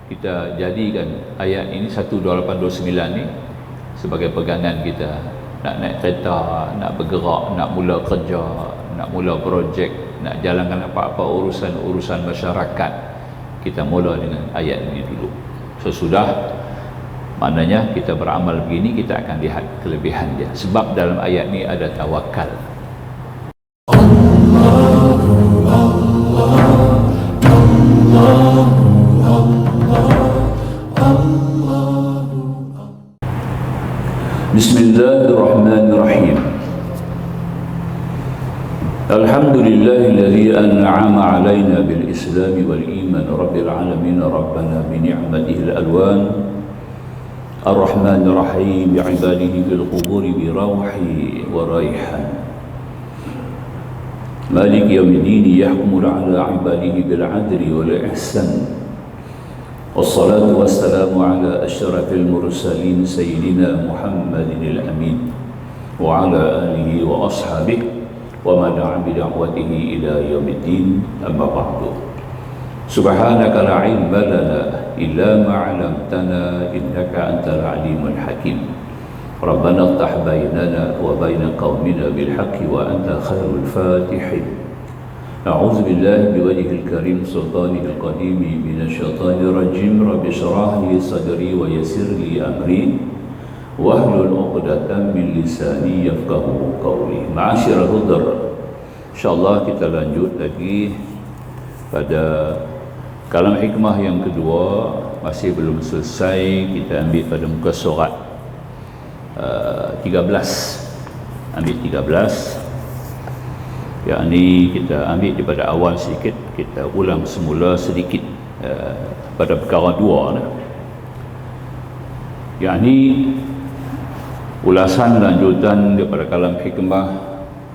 kita jadikan ayat ini 12829 ni sebagai pegangan kita. Nak naik kereta, nak bergerak, nak mula kerja, nak mula projek, nak jalankan apa-apa urusan masyarakat, kita mula dengan ayat ini dulu. Sesudah maknanya kita beramal begini, kita akan lihat kelebihan dia. Sebab dalam ayat ni ada tawakal. Bismillahirrahmanirrahim. Alhamdulillahilladzi an'ama 'alaina bil Islam wal iman rabbil alamin rabbana bi ni'matihi al-alwan ar-rahmanir rahim bi 'ibadihi bil quburi bi rawhi wa raihan malik yawmiddin yahkumu 'ala 'ibadihi bil 'adli wal ihsan. Wassalatu wassalamu ala asyrafil mursalin sayyidina Muhammadin al-amin wa ala alihi wa ashabihi wa man da'a bi da'watihi ila yaumiddin, amma ba'du. Subhanaka la ilma lana illa ma 'allamtana innaka antal alimul hakim. Rabbana iftah bainana wa baina qaumina bil haqqi wa anta khairul fatihin. A'udzu billahi biwajhil karim sultanil qadim minasy-syaithanir rajim. Rabbi shrah li sadri wa yassir li amri wahlul 'uqdatam min lisani yafqahu qawli. Ma'asyiral hudar, insyaallah kita lanjut lagi pada kalam hikmah yang kedua. Masih belum selesai, kita ambil pada muka surat 13. Ambil 13, yakni kita ambil daripada awal sedikit, kita ulang semula sedikit pada perkara 2 lah. Yakni ulasan lanjutan daripada kalam hikmah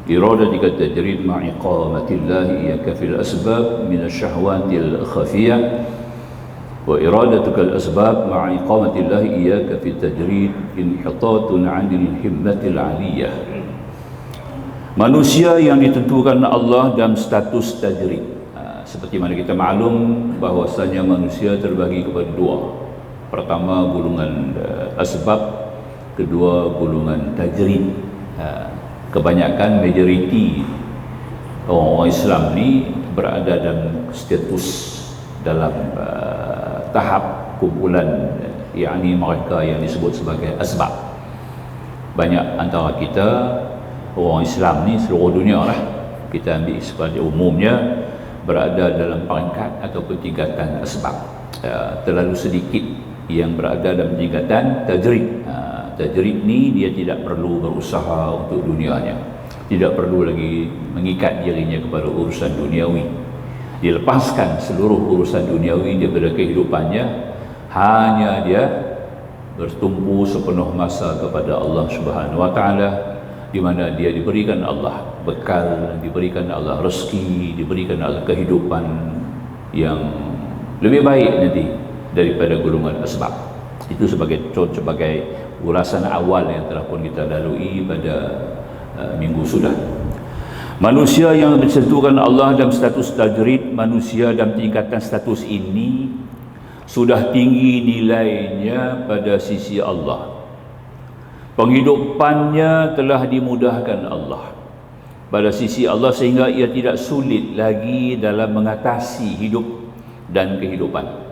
iradatika tajrid ma'iqamatillahi iyaka fil asbab min asyahwatil khafiyah wa iradatuka al-asbab ma'iqamatillahi iyaka fit tajrid inhitatun 'anil himmatil 'aliyah. Manusia yang ditentukan Allah dalam status tajrid. Seperti mana kita maklum bahwasanya manusia terbagi kepada 2. Pertama golongan asbab, kedua golongan tajrid. Kebanyakan majoriti orang Islam ni berada dalam status dalam tahap kumpulan, yakni mereka yang disebut sebagai asbab. Banyak antara kita orang Islam ni seluruh dunia lah, kita ambil sebagai umumnya berada dalam peringkat ataupun tingkatan asbab. Terlalu sedikit yang berada dalam tingkatan tajrid. Tajrid ni dia tidak perlu berusaha untuk dunianya, tidak perlu lagi mengikat dirinya kepada urusan duniawi. Dia lepaskan seluruh urusan duniawi daripada kehidupannya, hanya dia bertumpu sepenuh masa kepada Allah Subhanahu wa taala, di mana dia diberikan Allah bekal, diberikan Allah rezeki, diberikan Allah kehidupan yang lebih baik nanti daripada golongan asbab. Itu sebagai ulasan awal yang telah pun kita lalui pada minggu sudah. Manusia yang disentuhkan Allah dalam status tajrid, manusia dalam tingkatan status ini sudah tinggi nilainya pada sisi Allah. Penghidupannya telah dimudahkan Allah pada sisi Allah, sehingga ia tidak sulit lagi dalam mengatasi hidup dan kehidupan.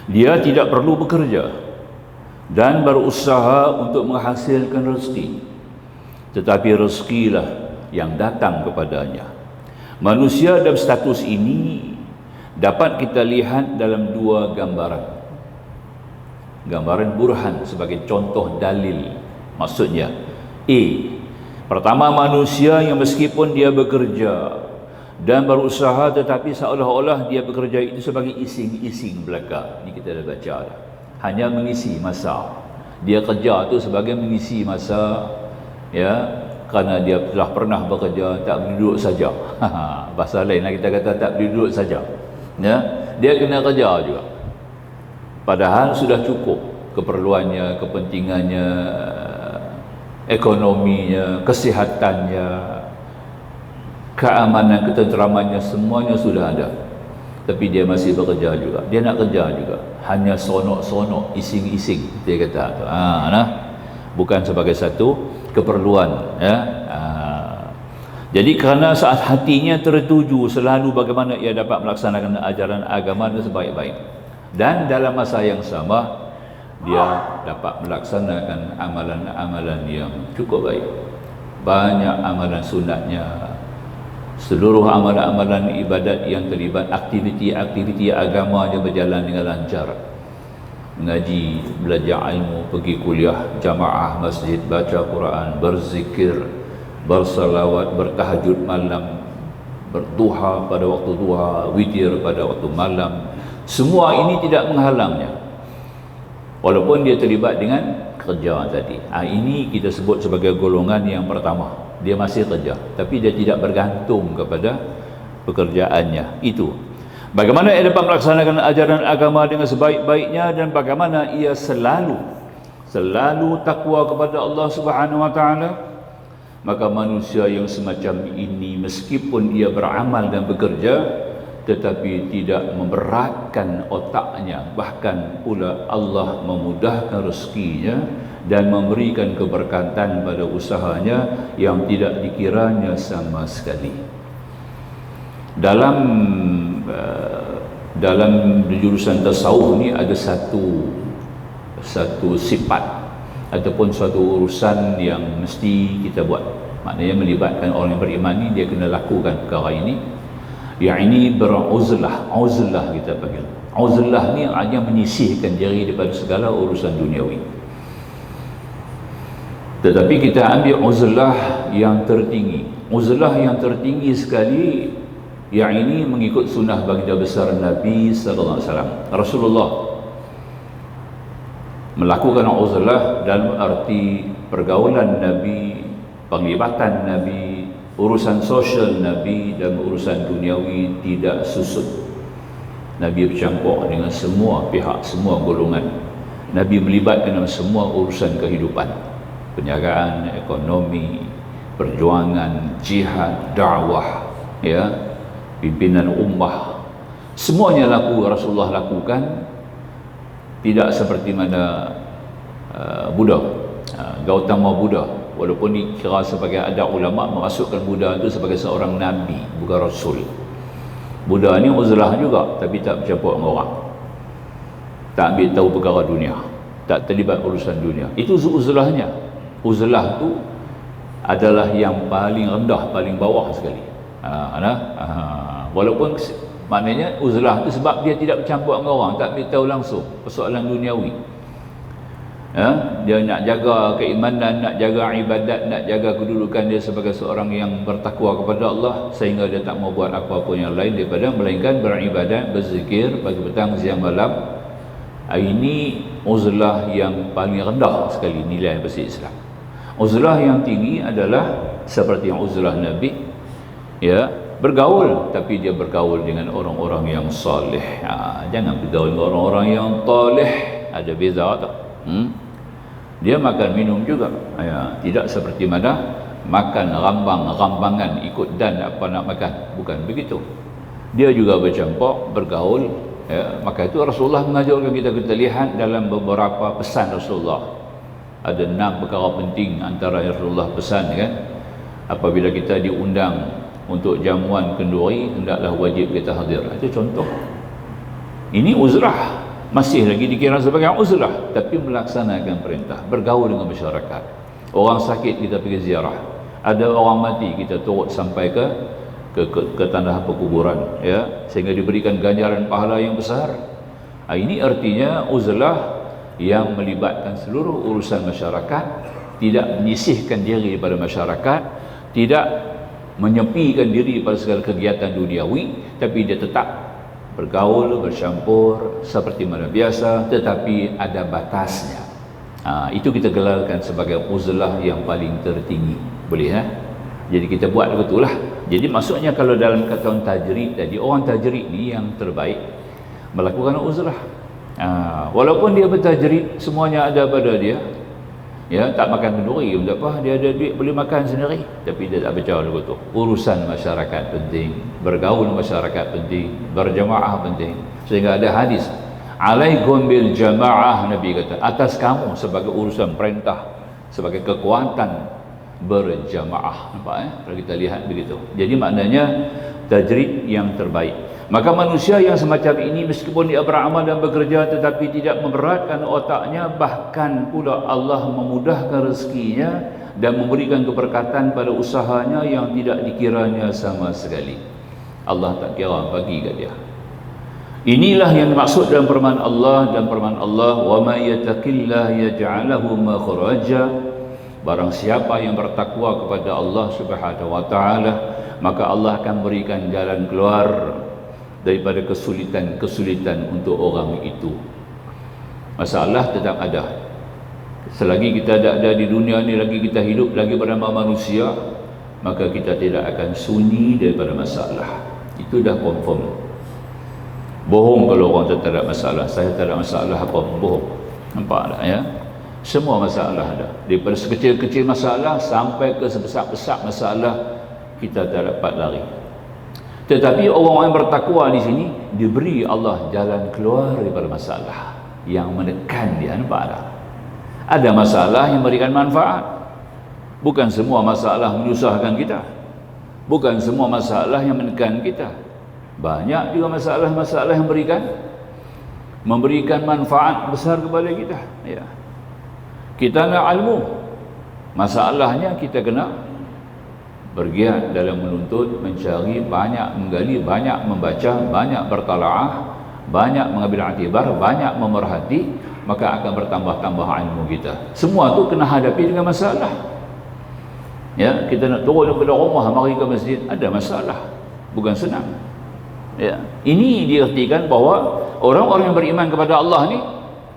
Dia tidak perlu bekerja dan berusaha untuk menghasilkan rezeki, tetapi rezekilah yang datang kepadanya. Manusia dalam status ini dapat kita lihat dalam 2 gambaran. Gambaran burhan sebagai contoh dalil. Maksudnya pertama, manusia yang meskipun dia bekerja dan berusaha, tetapi seolah-olah dia bekerja itu sebagai ising-ising belaka. Ini kita dah baca dah. Hanya mengisi masa. Dia kerja tu sebagai mengisi masa, ya, kerana dia telah pernah bekerja, tak boleh duduk saja. Bahasa lain lah kita kata tak boleh duduk saja. Ya, dia kena kerja juga. Padahal sudah cukup keperluannya, kepentingannya, ekonominya, kesihatannya, keamanan, ketenteramannya, semuanya sudah ada. tapi dia masih bekerja juga, dia nak kerja juga, hanya sonok-sonok, ising-ising, dia kata bukan sebagai satu keperluan, ya. Jadi kerana saat hatinya tertuju selalu bagaimana ia dapat melaksanakan ajaran agama dengan sebaik-baik, dan dalam masa yang sama dia dapat melaksanakan amalan-amalan yang cukup baik, banyak amalan sunatnya, seluruh amalan-amalan ibadat yang terlibat aktiviti-aktiviti agamanya berjalan dengan lancar, mengaji, belajar ilmu, pergi kuliah, jamaah masjid, baca Quran, berzikir, bersalawat, bertahajud malam, berduha pada waktu duha, witir pada waktu malam. Semua ini tidak menghalangnya walaupun dia terlibat dengan kerja tadi. Ini kita sebut sebagai golongan yang pertama, dia masih kerja tapi dia tidak bergantung kepada pekerjaannya. Itu bagaimana ia dapat melaksanakan ajaran agama dengan sebaik-baiknya, dan bagaimana ia selalu takwa kepada Allah Subhanahu wa taala. Maka manusia yang semacam ini, meskipun ia beramal dan bekerja, tetapi tidak memberatkan otaknya, bahkan pula Allah memudahkan rezekinya dan memberikan keberkatan pada usahanya yang tidak dikiranya sama sekali. Dalam jurusan tasawuf ni ada satu sifat ataupun suatu urusan yang mesti kita buat. Maknanya melibatkan orang yang beriman ni, dia kena lakukan perkara ini. Yang ini beruzlah, uzlah kita panggil. Uzlah ni hanya menyisihkan diri daripada segala urusan duniawi. Tetapi kita ambil uzlah yang tertinggi. Uzlah yang tertinggi sekali, yang ini mengikut sunnah baginda besar Nabi sallallahu alaihi wasallam. Rasulullah melakukan uzlah dalam arti pergaulan Nabi, penglibatan Nabi, urusan sosial Nabi dan urusan duniawi tidak susut. Nabi bercampur dengan semua pihak, semua golongan. Nabi melibatkan dalam semua urusan kehidupan, perniagaan, ekonomi, perjuangan, jihad, dakwah, ya, pimpinan ummah. Semuanya Rasulullah lakukan. Tidak seperti mana Buddha, Gautama Buddha, walaupun dikira sebagai ada ulama memasukkan Buddha itu sebagai seorang nabi, bukan rasul. Buddha ni uzlah juga, tapi tak bercampur dengan orang, tak ambil tahu perkara dunia, tak terlibat urusan dunia. Itu uzlahnya. Uzlah tu adalah yang paling rendah, paling bawah sekali. Walaupun maknanya uzlah itu sebab dia tidak bercampur dengan orang, tak beritahu langsung persoalan duniawi. Dia nak jaga keimanan, nak jaga ibadat, nak jaga kedudukan dia sebagai seorang yang bertakwa kepada Allah, sehingga dia tak mau buat apa-apa yang lain daripada melainkan beribadat, berzikir pagi petang siang malam. Ini uzlah yang paling rendah sekali nilai bahasa Islam. Uzlah yang tinggi adalah seperti yang uzlah Nabi, ya, bergaul, tapi dia bergaul dengan orang-orang yang soleh. Jangan bergaul dengan orang-orang yang toleh, ada beza tak? Dia makan minum juga, tidak seperti mana makan rambangan ikut dan apa nak makan, bukan begitu. Dia juga bercampur, bergaul, ya. Maka itu Rasulullah mengajarkan kita lihat dalam beberapa pesan Rasulullah. Ada 6 perkara penting antara yang Rasulullah pesan, kan. Apabila kita diundang untuk jamuan kenduri, hendaklah wajib kita hadir. Itu contoh. Ini uzlah, masih lagi dikira sebagai uzlah, tapi melaksanakan perintah, bergaul dengan masyarakat. Orang sakit kita pergi ziarah, ada orang mati kita turut sampai ke tanah perkuburan, ya, sehingga diberikan ganjaran pahala yang besar. Ini artinya uzlah yang melibatkan seluruh urusan masyarakat, tidak menyisihkan diri daripada masyarakat, tidak menyepikan diri pada segala kegiatan duniawi, tapi dia tetap bergaul, bercampur seperti mana biasa, tetapi ada batasnya. Itu kita gelarkan sebagai uzlah yang paling tertinggi. Boleh, Jadi kita buat betul lah. Jadi maksudnya kalau dalam kata orang tajrid tadi, orang tajrid ni yang terbaik melakukan uzlah. Walaupun dia bertajrid, semuanya ada pada dia, Ya, tak makan kenduri, tak apa, dia ada duit boleh makan sendiri, tapi dia tak baca lagu tu. Urusan masyarakat penting, bergaul masyarakat penting, berjamaah penting. Sehingga ada hadis, alaikum bil jamaah, Nabi kata, atas kamu sebagai urusan perintah, sebagai kekuatan berjamaah. Nampak kalau kita lihat begitu. Jadi maknanya tajrid yang terbaik. Maka manusia yang semacam ini meskipun dia beramal dan bekerja tetapi tidak memberatkan otaknya, bahkan pula Allah memudahkan rezekinya dan memberikan keberkatan pada usahanya yang tidak dikiranya sama sekali. Allah tak kira bagi kat dia. Inilah yang dimaksud dalam firman Allah, dan firman Allah, wa may yattaqillah yaj'al lahu makhraja. Barang siapa yang bertakwa kepada Allah Subhanahu wa taala, maka Allah akan berikan jalan keluar daripada kesulitan-kesulitan untuk orang itu. Masalah tetap ada. Selagi kita ada di dunia ni, lagi kita hidup, lagi bernama manusia, maka kita tidak akan sunyi daripada masalah. Itu dah confirm. Bohong kalau orang tak ada masalah. Saya tak ada masalah, apa bohong. Nampak tak ya? Semua masalah ada. Daripada sekecil-kecil masalah sampai ke sebesar-besar masalah, kita tak dapat lari. Tetapi orang-orang yang bertakwa di sini diberi Allah jalan keluar daripada masalah yang menekan dia. Nampak tak? Ada masalah yang memberikan manfaat. Bukan semua masalah menyusahkan kita. Bukan semua masalah yang menekan kita. Banyak juga masalah-masalah yang memberikan manfaat besar kepada kita. Ya. Kita nak ilmu. Masalahnya kita kena bergiat dalam menuntut, mencari, banyak menggali, banyak membaca, banyak bertalaah, banyak mengambil iktibar, banyak memerhati, maka akan bertambah-tambah ilmu kita. Semua tu kena hadapi dengan masalah. Ya, kita nak turun daripada rumah mari ke masjid, ada masalah. Bukan senang. Ya. Ini diartikan bahawa orang-orang yang beriman kepada Allah ni,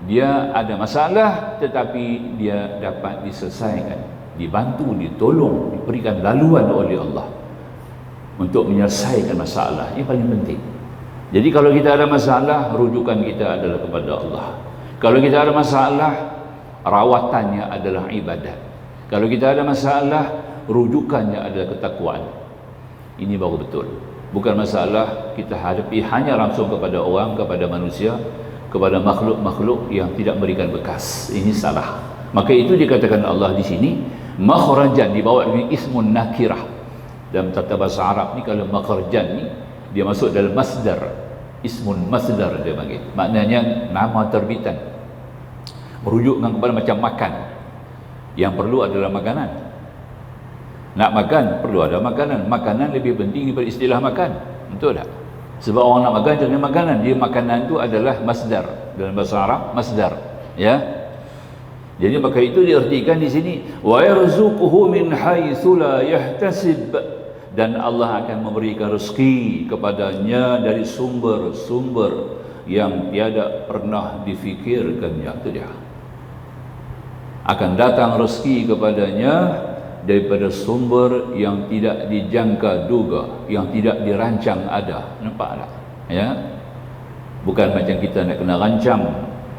dia ada masalah tetapi dia dapat diselesaikan, dibantu, ditolong, diberikan laluan oleh Allah untuk menyelesaikan masalah. Ini paling penting. Jadi kalau kita ada masalah, rujukan kita adalah kepada Allah. Kalau kita ada masalah, rawatannya adalah ibadat. Kalau kita ada masalah, rujukannya adalah ketakwaan. Ini baru betul. Bukan masalah kita hadapi hanya langsung kepada orang, kepada manusia, kepada makhluk-makhluk yang tidak memberikan bekas. Ini salah. Maka itu dikatakan Allah di sini makhrajan, dibawa dengan ismun nakirah. Dalam tata bahasa Arab ni, kalau makhrajan ni dia masuk dalam masdar, ismun masdar dia panggil. Maknanya nama terbitan, merujukkan kepada macam makan. Yang perlu adalah makanan. Nak makan perlu ada makanan. Makanan lebih penting daripada istilah makan. Betul tak? Sebab orang nak makan jangan makanan. Dia makanan tu adalah masdar. Dalam bahasa Arab masdar. Ya. Jadi maka itu diartikan di sini, wa yarzuquhu min haitsu la yahtasib, dan Allah akan memberikan rezeki kepadanya dari sumber-sumber yang tiada pernah difikirkannya. Itu dia. Akan datang rezeki kepadanya daripada sumber yang tidak dijangka duga, yang tidak dirancang ada. Nampak tak? Ya. Bukan macam kita nak kena rancang,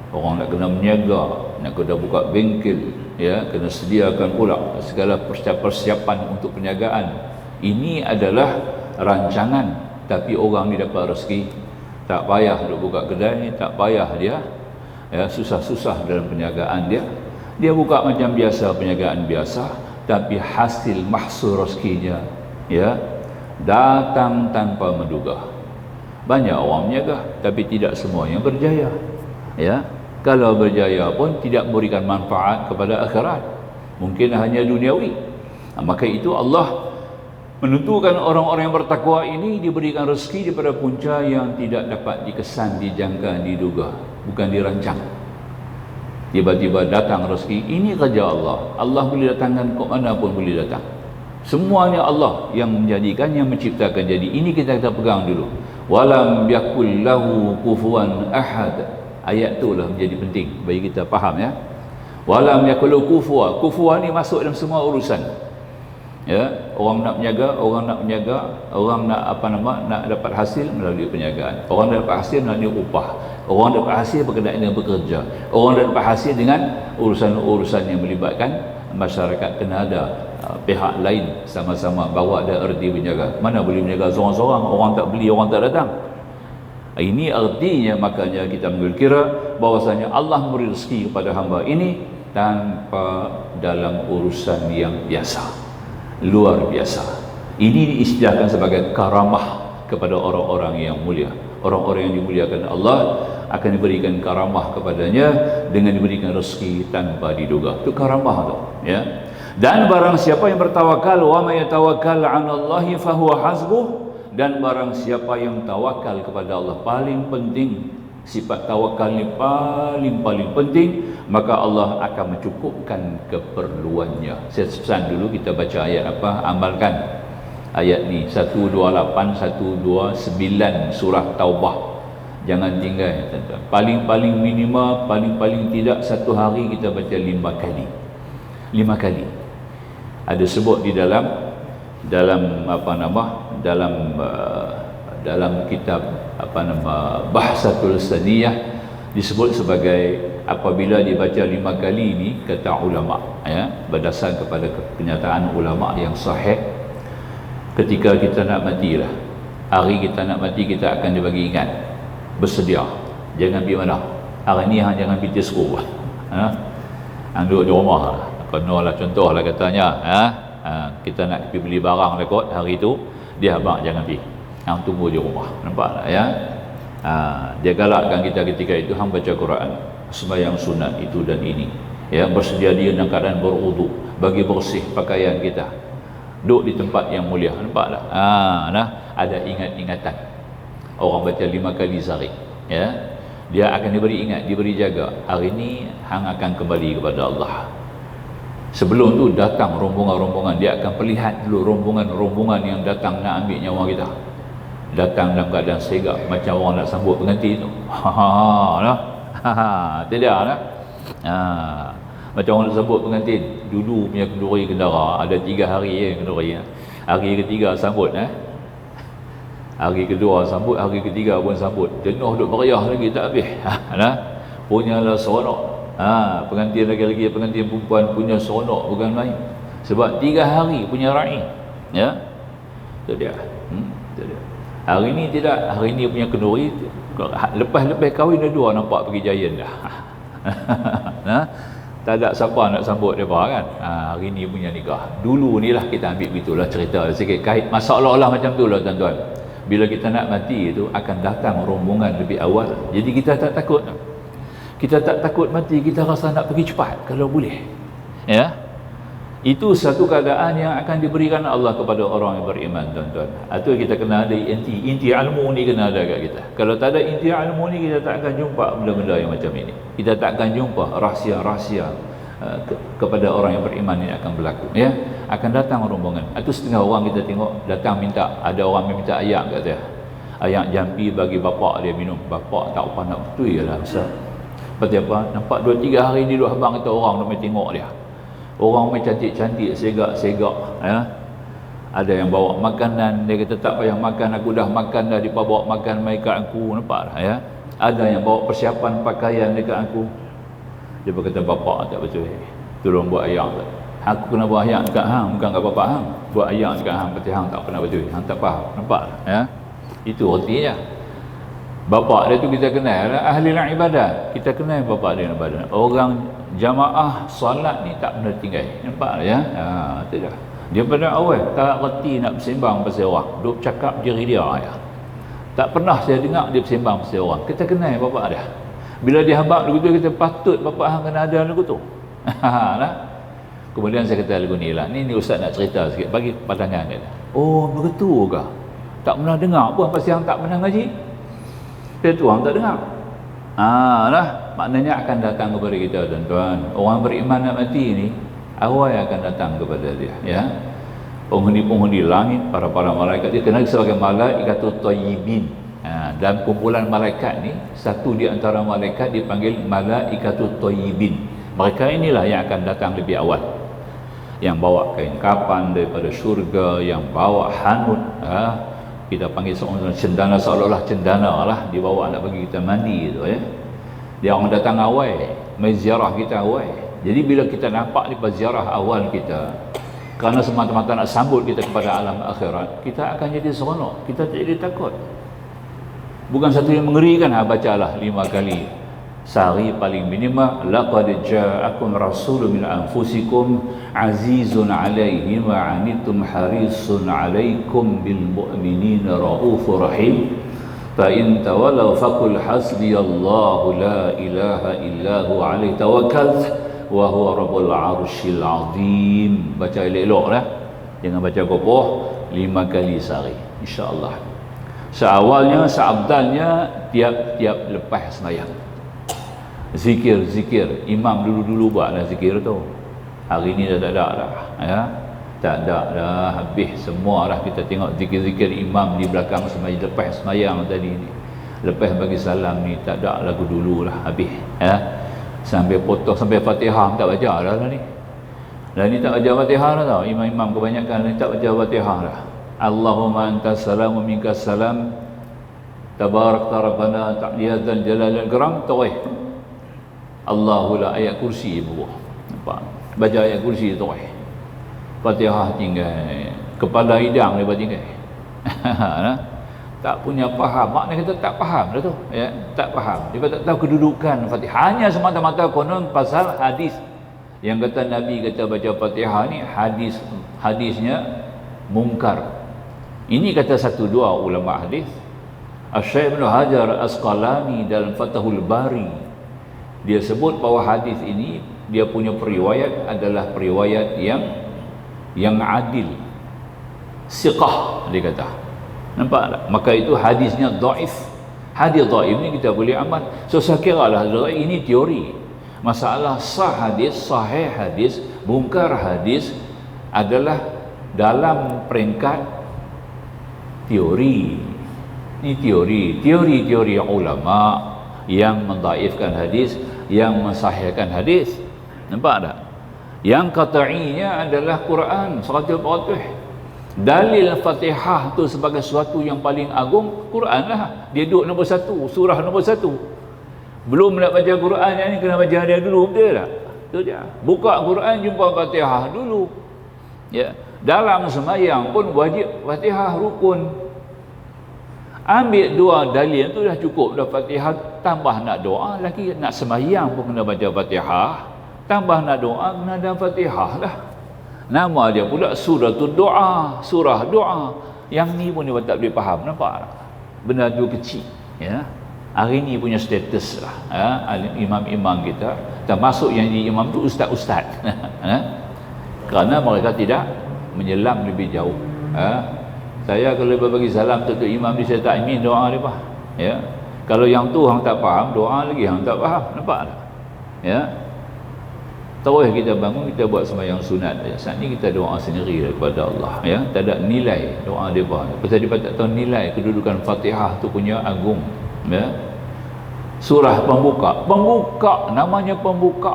orang nak kena menjaga, nak kena buka bengkel, ya, kena sediakan pula segala persiapan untuk perniagaan. Ini adalah rancangan, tapi orang ni dapat rezeki, tak payah duk buka kedai, tak payah dia ya susah-susah dalam perniagaan dia. Dia buka macam biasa, perniagaan biasa, tapi hasil mahsul rezekinya ya datang tanpa menduga. Banyak orang berniaga tapi tidak semua yang berjaya. Ya, kalau berjaya pun tidak memberikan manfaat kepada akhirat, mungkin hanya duniawi. Maka itu Allah menentukan orang-orang yang bertakwa ini diberikan rezeki daripada punca yang tidak dapat dikesan, dijangka, diduga, bukan dirancang. Tiba-tiba datang rezeki. Ini kerja Allah. Allah boleh datangkan ke mana pun boleh datang. Semuanya Allah yang menjadikan, yang menciptakan. Jadi ini kita pegang dulu. Walam yakul lahu kufuwan ahad. Ayat itulah menjadi penting bagi kita faham ya. Walam yakul lahu kufuwa. Kufuwa ni masuk dalam semua urusan. Ya, orang nak menjaga, orang nak nak dapat hasil melalui perniagaan. Orang dapat hasil melalui upah. Orang dapat hasil berkenaan dengan bekerja. Orang dapat hasil dengan urusan-urusan yang melibatkan masyarakat. Kena ada pihak lain sama-sama bawa ada erti menjaga. Mana boleh menjaga seorang-seorang, orang tak beli, orang tak datang. Ini artinya, makanya kita mengambil kira bahwasanya Allah memberi rezeki kepada hamba ini tanpa dalam urusan yang biasa, luar biasa. Ini diistilahkan sebagai karamah kepada orang-orang yang mulia. Orang-orang yang dimuliakan Allah akan diberikan karamah kepadanya dengan diberikan rezeki tanpa diduga. Itu karamah tu, ya. Dan barang siapa yang bertawakal, wa may yatawakkal 'alallahi fahuwa hasbuh, dan barang siapa yang tawakal kepada Allah, paling penting sifat tawakal ni paling penting, maka Allah akan mencukupkan keperluannya. Saya pesan dulu kita baca ayat apa, amalkan ayat ni 128 129 surah Taubah. Jangan tinggal, tuan-tuan. Paling minima, paling tidak satu hari kita baca 5 kali. 5 kali. Ada sebut di dalam dalam kitab Bahsatul Saniyah, disebut sebagai apabila dibaca 5 kali ini, kata ulama, ya, berdasar kepada kenyataan ulama yang sahih, ketika kita nak matilah, hari kita nak mati, kita akan dibagi ingat, bersedia, jangan pergi mana hari ni, jangan pergi disco, duduk di rumah, kenalah contohlah katanya, kita nak pergi beli barang lah kot hari tu, dia abang jangan pergi, tunggu di rumah, nampak tak, ya. Dia galakkan kita ketika itu hang baca Quran, sembahyang sunat itu dan ini, ya, bersedia dia dalam keadaan berwuduk, bagi bersih pakaian kita, duduk di tempat yang mulia, nampak tak, ada ingat-ingatan. Orang baca 5 kali sehari, ya, dia akan diberi ingat, diberi jaga, hari ini hang akan kembali kepada Allah. Sebelum tu datang rombongan-rombongan, dia akan perlihat dulu rombongan-rombongan yang datang nak ambil nyawa kita, datang dalam keadaan segak macam orang nak sambut pengantin tu. Tidak lah. Macam orang nak sambut pengantin dulu punya kenduri kendara, ada 3 hari kenduri. Hari ketiga sambut, hari kedua sambut, hari ketiga pun sambut, jenuh duk meriah lagi tak habis. Punyalah seronok. Pengantin lelaki, pengantin perempuan punya seronok bukan main, sebab 3 hari punya raih, ya. Itu dia. Itu dia. Hari ni tidak, hari ni punya kenduri lepas kahwin dah 2 nampak pergi Giant dah. Tak ada siapa nak sambut mereka kan. Hari ni punya nikah. Dulu ni lah kita ambil begitulah cerita sikit kait masalah macam tu lah, tuan-tuan. Bila kita nak mati itu akan datang rombongan lebih awal. Jadi kita tak takut. Kita tak takut mati, kita rasa nak pergi cepat kalau boleh. Ya. Itu satu keadaan yang akan diberikan Allah kepada orang yang beriman, tuan-tuan. Itu kita kena ada inti ilmu ni, kena ada kat kita. Kalau tak ada inti ilmu ni, kita tak akan jumpa benda-benda yang macam ini. Kita tak akan jumpa rahsia-rahsia kepada orang yang beriman ini akan berlaku, ya. Akan datang rombongan. Itu setengah orang kita tengok datang minta, ada orang minta ayak kat dia. Ayak jampi bagi bapak dia minum. Bapak tak apa nak betul lah, Ustaz. Seperti apa? Nampak 2-3 hari ni duk abang kata orang nak tengok dia. Orang main cantik-cantik, segak-segak, ya. Ada yang bawa makanan, dia kata tak payah makan, aku dah makan dah, dia bawa makan mai kat aku, nampak tak, ya. Ada yang bawa persiapan pakaian dekat aku. Dia berkata, bapak tak betul, tolong buat ayak. Aku kena buat ayak dekat hang, bukan kat bapak hang. Buat ayak dekat hang, berarti hang tak pernah betul, hang tak faham, nampak tak, ya. Itu artinya bapak dia tu kita kenal ahli ibadat, kita kenal bapak dia ibadat. Orang jamaah solat ni tak pernah tinggal, nampak ya. Itu dah. Dia pada awal tak reti nak bersembang pasal orang, duk cakap diri dia ya. Tak pernah saya dengar dia bersembang pasal orang. Kita kenal bapak dia. Bila dia habaq lagu tu, kita patut bapak hang kena ada lagu tu. Kemudian saya kata lagu ni lah, ni ustaz nak cerita sikit, bagi pandangan dia. Oh begitu ke? Tak pernah dengar pun pasal hang tak pernah ngaji. Dia tu orang tak dengar. Maknanya akan datang kepada kita, tuan-tuan. Orang beriman nak mati ni, awal akan datang kepada dia, ya. Penghuni-penghuni langit, para malaikat, dia kenal sebagai malaikatul thayyibin. Dalam kumpulan malaikat ni, satu di antara malaikat dipanggil malaikatul thayyibin. Mereka inilah yang akan datang lebih awal. yang bawa kain kapan daripada syurga, yang bawa hanut, kita panggil seorang cendana, seolah-olah cendana lah, dibawa nak bagi kita mandi tu ya. Dia orang datang awal, mai ziarah kita awal. Jadi bila kita nampak ni ziarah awal kita, kerana semata-mata nak sambut kita kepada alam akhirat, kita akan jadi seronok, kita tak jadi takut. Bukan satu yang mengerikan, bacalah 5 kali sehari paling minima. Laqad ja'akum rasulun min anfusikum azizun 'alaihi ma 'anittum harisun 'alaikum bil mu'minina raufur rahim. Fa in tawallaw faqul hasbiyallahu la ilaha illa huwa 'alaihi tawakkaltu wa huwa rabbul 'arsyil 'azim. Baca elok-eloklah, jangan baca kopoh, 5 kali sehari insya-Allah. Seawalnya, seabdalnya tiap-tiap lepas sembahyang. Zikir imam dulu buatlah zikir tu. Hari ni dah tak ada dah ya. Tak ada dah, habis semua dah. Kita tengok zikir-zikir imam di belakang sembahyang, lepas sembahyang tadi ni, lepas bagi salam ni, tak ada lagu dulu lah, habis ya. Sampai potong sampai Fatihah tak baca dah ni. Dan ni tak baca Fatihah dah tau. Imam-imam kebanyakan ni tak baca Fatihah dah. Allahumma antas salam wa minkas salam tabarakta rabbana ta'liyatan jalalal karam tawih. Allahu la, ayat kursi buah. Nampak? Baca ayat kursi tu. Fatihah tinggal. Kepala hidang dia tinggal. Tak punya faham. Maknanya kita tak faham dah tu. Ya, tak faham. Dia tak tahu kedudukan Fatihah. Hanya semata-mata konon pasal hadis yang kata Nabi kata baca Fatihah ni hadisnya mungkar. Ini kata 1-2 ulama hadis. Asy-Syaikh Ibnu Hajar Asqalani dalam Fathul Bari, dia sebut bahawa hadis ini dia punya periwayat adalah periwayat yang adil, siqah dia kata. Nampak tak? Maka itu hadisnya dhaif. Hadis dhaif ni kita boleh amal. So saya kiralah ini teori. Masalah sah hadis, sahih hadis, mungkar hadis adalah dalam peringkat teori. Ini teori ulama yang mendhaifkan hadis, yang mensahihkan hadis. Nampak tak? Yang qat'inya adalah Quran 100%. Dalil Fatihah tu sebagai sesuatu yang paling agung, Quran lah. Dia duduk nombor 1, surah nombor 1. Belum nak baca Quran yang ni, kena baca dia dulu, betul tak? Tu dia. Buka Quran, jumpa Fatihah dulu. Ya. Dalam sembahyang pun wajib Fatihah, rukun. Ambil 2 dalil tu dah cukup dah. Fatihah tambah nak doa lagi, nak sembahyang pun kena baca Fatihah, tambah nak doa kena ada Fatihah lah. Nama dia pula suratul doa, surah doa. Yang ni pun dia tak boleh faham. Nampak tak? Benda tu kecil ya. Hari ni punya status lah ya. Imam-imam kita, termasuk yang di imam tu ustaz-ustaz kerana mereka tidak menyelam lebih jauh. Saya kalau bagi salam tu imam ni, saya tak amin doa dia ya. Kalau yang tu hang tak faham, doa lagi hang tak faham. Nampak tak? Ya. Terus kita bangun, kita buat sembahyang sunat. Saat ni kita doa sendiri kepada Allah ya. Tak ada nilai doa dia pasal dia tak tahu nilai kedudukan Fatihah tu punya agung ya. Surah pembuka namanya pembuka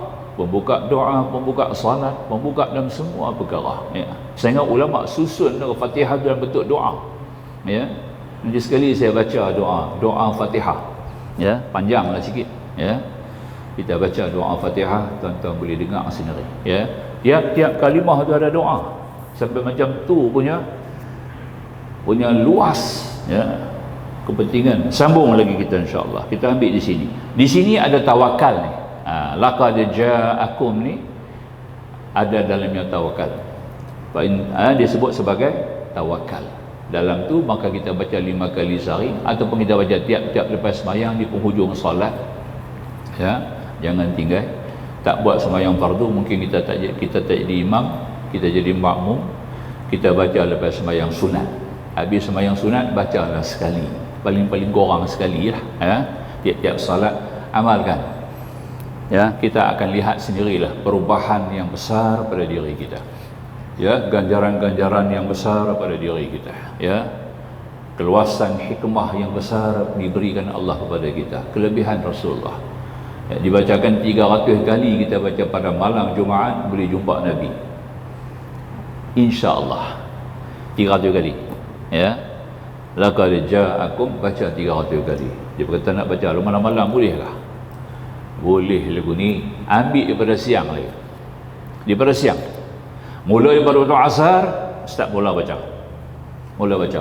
doa, pembuka salat, pembuka dalam semua perkara ya. Sehingga ulama susun Fatihah dalam bentuk doa ya. Nanti sekali saya baca doa Fatihah ya, panjanglah sikit ya. Kita baca doa Fatihah, tuan-tuan boleh dengar sendiri ya. Tiap-tiap kalimah tu ada doa. Sampai macam tu punya luas ya, kepentingan. Sambung lagi kita insya-Allah. Kita ambil di sini. Di sini ada tawakal ni. Laqad ja'akum ni ada dalamnya tawakal. Disebut sebagai tawakal. Dalam tu maka kita baca 5 kali sehari ataupun kita baca tiap-tiap lepas sembahyang di penghujung solat ya. Jangan tinggal. Tak buat sembahyang fardu, mungkin kita tak jadi imam, kita jadi makmum, kita baca lepas sembahyang sunat. Habis sembahyang sunat bacalah sekali, paling-paling kurang sekali lah ya. Tiap-tiap salat amalkan ya. Kita akan lihat sendirilah perubahan yang besar pada diri kita ya, ganjaran-ganjaran yang besar pada diri kita ya, keluasan hikmah yang besar diberikan Allah kepada kita, kelebihan Rasulullah ya. Dibacakan 300 kali kita baca pada malam Jumaat, boleh jumpa Nabi insya-Allah 300 kali. Ya, laqad ja'akum, baca 300 kali. Dia berkata nak baca malam-malam bolehkah? Boleh lagu ni, ambil daripada siang lagi. Daripada siang. Mula daripada waktu asar, start mula baca. Mula baca.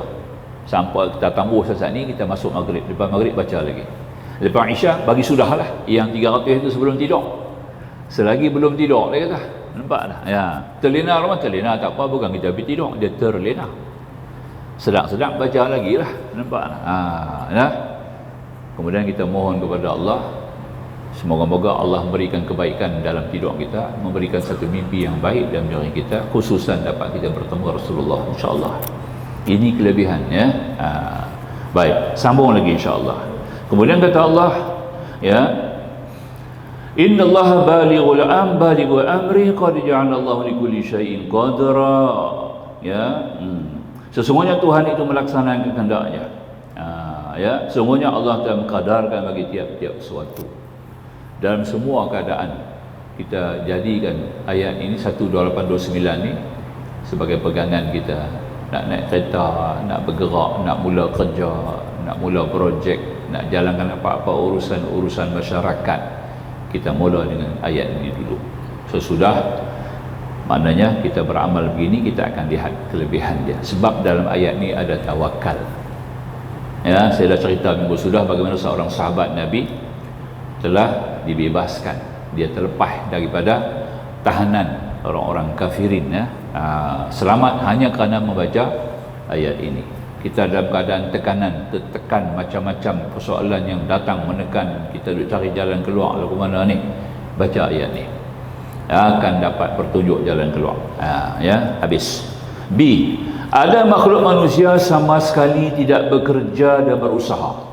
Sampai kita tambah saat ni, kita masuk maghrib. Lepas maghrib baca lagi. Lepas isyak bagi sudahlah. Yang 300 itu sebelum tidur. Selagi belum tidur dia kata. Nampak dah. Ya, terlena rumah, terlena tak apa, bukan kita habis tidur, dia terlena. Sedang-sedang baca lagi lah. Nampak dah. Ya. Kemudian kita mohon kepada Allah, semoga-moga Allah memberikan kebaikan dalam tidur kita, memberikan satu mimpi yang baik dalam diri kita, khususan dapat kita bertemu Rasulullah insya-Allah. Ini kelebihan, ya. Baik, sambung lagi insya-Allah. Kemudian kata Allah, ya, innallaha balighul amri qad ja'alallahu likulli syai'in qadra. Ya, sesungguhnya Tuhan itu melaksanakan kehendaknya. Ya, sesungguhnya Allah telah mengkadarkan bagi tiap-tiap sesuatu. Dalam semua keadaan kita jadikan ayat ini 12829 ni sebagai pegangan kita. Nak naik kereta, nak bergerak, nak mula kerja, nak mula projek, nak jalankan apa-apa urusan masyarakat, kita mula dengan ayat ini dulu. Sesudah, maknanya kita beramal begini, kita akan lihat kelebihan dia. Sebab dalam ayat ni ada tawakal. Ya, saya dah cerita minggu sudah bagaimana seorang sahabat Nabi telah dibebaskan, dia terlepas daripada tahanan orang-orang kafirin, ya. Selamat hanya kerana membaca ayat ini. Kita dalam keadaan tekanan, tertekan macam-macam persoalan yang datang menekan kita, duk cari jalan keluar lagu mana ni, baca ayat ni, akan dapat petunjuk jalan keluar. Ya, habis. B, ada makhluk manusia sama sekali tidak bekerja dan berusaha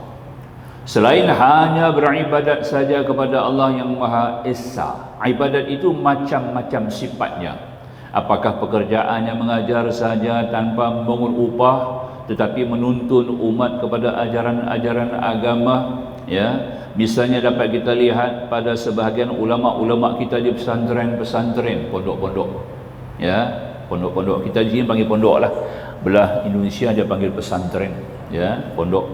selain hanya beribadat saja kepada Allah yang Maha Esa. Ibadat itu macam-macam sifatnya. Apakah pekerjaannya mengajar saja tanpa memungut upah, tetapi menuntun umat kepada ajaran-ajaran agama, ya. Misalnya dapat kita lihat pada sebahagian ulama-ulama kita di pesantren-pesantren, pondok-pondok, ya. Pondok-pondok kita di sini panggil pondok lah, belah Indonesia dia panggil pesantren, ya, pondok.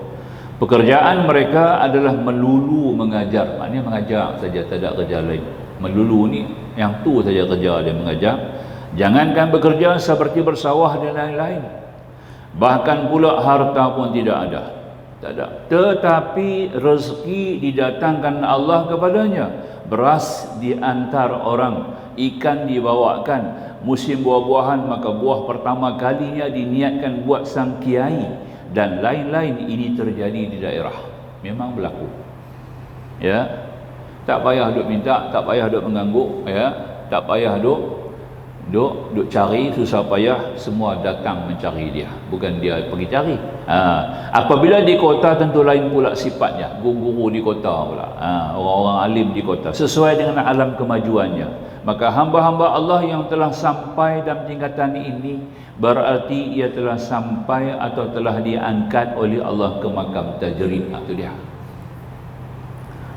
Pekerjaan mereka adalah melulu mengajar, maknanya mengajar saja, tak ada kerja lain. Melulu ni yang tu saja kerja dia, mengajar. Jangankan bekerja seperti bersawah dan lain-lain, bahkan pula harta pun tidak ada, tak ada. Tetapi rezeki didatangkan Allah kepadanya, beras diantar orang, ikan dibawakan, musim buah-buahan maka buah pertama kalinya diniatkan buat sang kiai, dan lain-lain. Ini terjadi di daerah, memang berlaku, ya. Tak payah duk minta, tak payah duk mengganggu, ya, tak payah duk cari, susah payah, semua datang mencari dia, bukan dia pergi cari. Apabila di kota tentu lain pula sifatnya, guru-guru di kota pula, orang-orang alim di kota, sesuai dengan alam kemajuannya. Maka hamba-hamba Allah yang telah sampai dalam tingkatan ini berarti ia telah sampai atau telah diangkat oleh Allah ke makam tajrid. Itu dia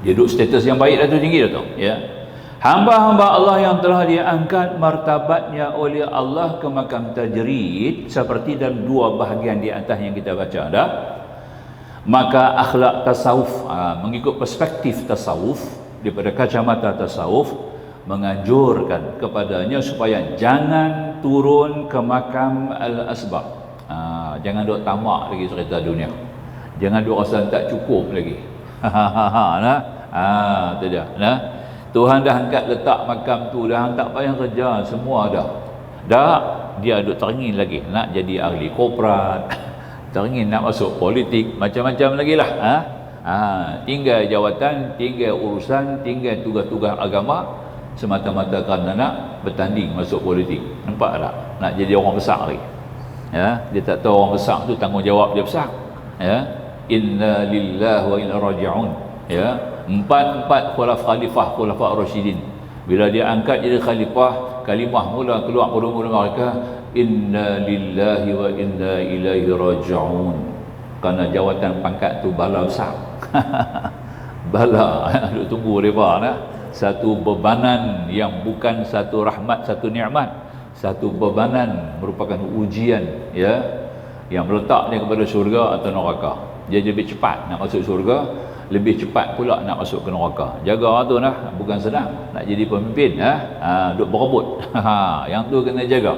duduk status yang baik dah tu, tinggi dah tu, ya. Hamba-hamba Allah yang telah diangkat martabatnya oleh Allah ke makam tajrid, seperti dalam dua bahagian di atas yang kita baca dah. Maka akhlak tasawuf, mengikut perspektif tasawuf, daripada kacamata tasawuf, menganjurkan kepadanya supaya jangan turun ke makam al-asbab. Jangan duk tamak lagi cerita dunia, jangan duk rasa tak cukup lagi. Itu dia, nah. Tuhan dah angkat letak makam tu, dah tak payah kerja, semua dah. Dia duk teringin lagi nak jadi ahli korporat, teringin nak masuk politik, macam-macam lagi lah. Tinggal jawatan, tinggal urusan, tinggal tugas-tugas agama, semata-mata kerana nak bertanding masuk politik. Nampak tak? Nak jadi orang besar lagi, ya. Dia tak tahu orang besar tu tanggungjawab dia besar, ya. Inna lillahi wa inna raji'un, ya. Empat khalifah Rasyidin, bila dia angkat jadi khalifah, kalimah mula keluar mulut mereka, inna lillahi wa inna ilaihi raji'un, kerana jawatan pangkat tu bala besar. Bala duk tunggu mereka, nah. Satu bebanan yang bukan satu rahmat, satu nikmat, satu bebanan, merupakan ujian, ya, yang meletaknya kepada syurga atau neraka. Dia lebih cepat nak masuk syurga, lebih cepat pula nak masuk ke neraka. Jaga tu lah, bukan senang nak jadi pemimpin, duk berebut. Yang tu kena jaga.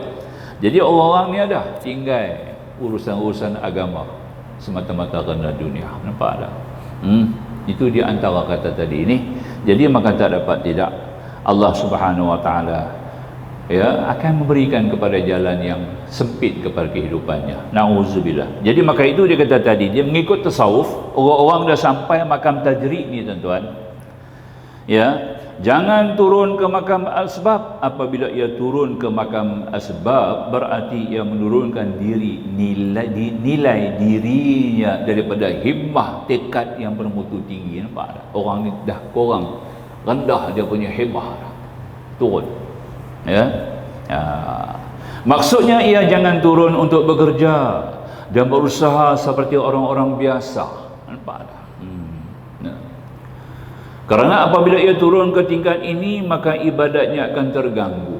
Jadi orang-orang ni ada tinggal urusan-urusan agama semata-mata kerana dunia. Nampak tak? Itu di antara kata tadi ini. Jadi maka tak dapat tidak, Allah Subhanahu Wa Taala ya akan memberikan kepada jalan yang sempit kepada kehidupannya. Nauzubillah. Jadi maka itu dia kata tadi, dia mengikut tasawuf. Orang-orang dah sampai makam tajrid ni tuan-tuan, ya, jangan turun ke makam asbab. Apabila ia turun ke makam asbab, berarti ia menurunkan diri, nilai dirinya daripada himmah, tekad yang bermutu tinggi. Nampak tak? Orang ni dah kurang rendah dia punya himmah, turun, ya. Maksudnya ia jangan turun untuk bekerja dan berusaha seperti orang-orang biasa. Nampak tak? Kerana apabila ia turun ke tingkat ini, maka ibadatnya akan terganggu.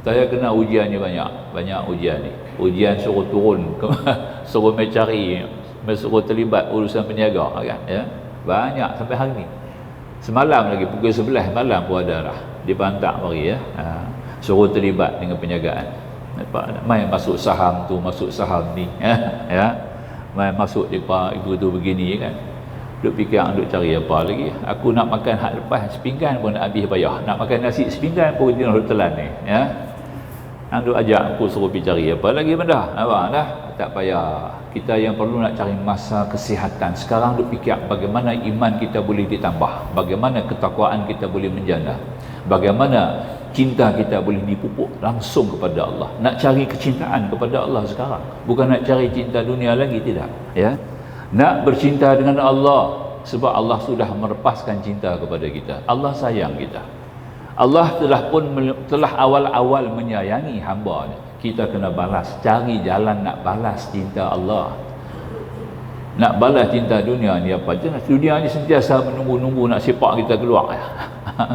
Saya kena ujian ni, banyak ujian ni. Ujian suruh turun, suruh mencari, suruh terlibat urusan peniaga, kan? Ya? Banyak sampai hari ni. Semalam lagi pukul 11 malam pun ada lah dipantak mari, ya. Suruh terlibat dengan perniagaan. Main masuk saham tu, masuk saham ni, ya. Main masuk depa itu tu begini, kan. Duk fikir, duk cari apa lagi. Aku nak makan hak lepas sepinggan pun nak habis bayar. Nak makan nasi sepinggan pun dia nak telan ni, ya. Duk ajak aku suruh pergi cari apa lagi benda. Abang dah tak payah. Kita yang perlu nak cari masa kesihatan. Sekarang duk fikir bagaimana iman kita boleh ditambah, bagaimana ketakwaan kita boleh menjana, bagaimana cinta kita boleh dipupuk langsung kepada Allah. Nak cari kecintaan kepada Allah sekarang, bukan nak cari cinta dunia lagi, tidak, ya. Nak bercinta dengan Allah, sebab Allah sudah melepaskan cinta kepada kita. Allah sayang kita. Allah telah awal-awal menyayangi hamba-Nya. Kita kena balas, cari jalan nak balas cinta Allah. Nak balas cinta dunia ni apa je? Dunia ni sentiasa menunggu-nunggu nak sepak kita keluar.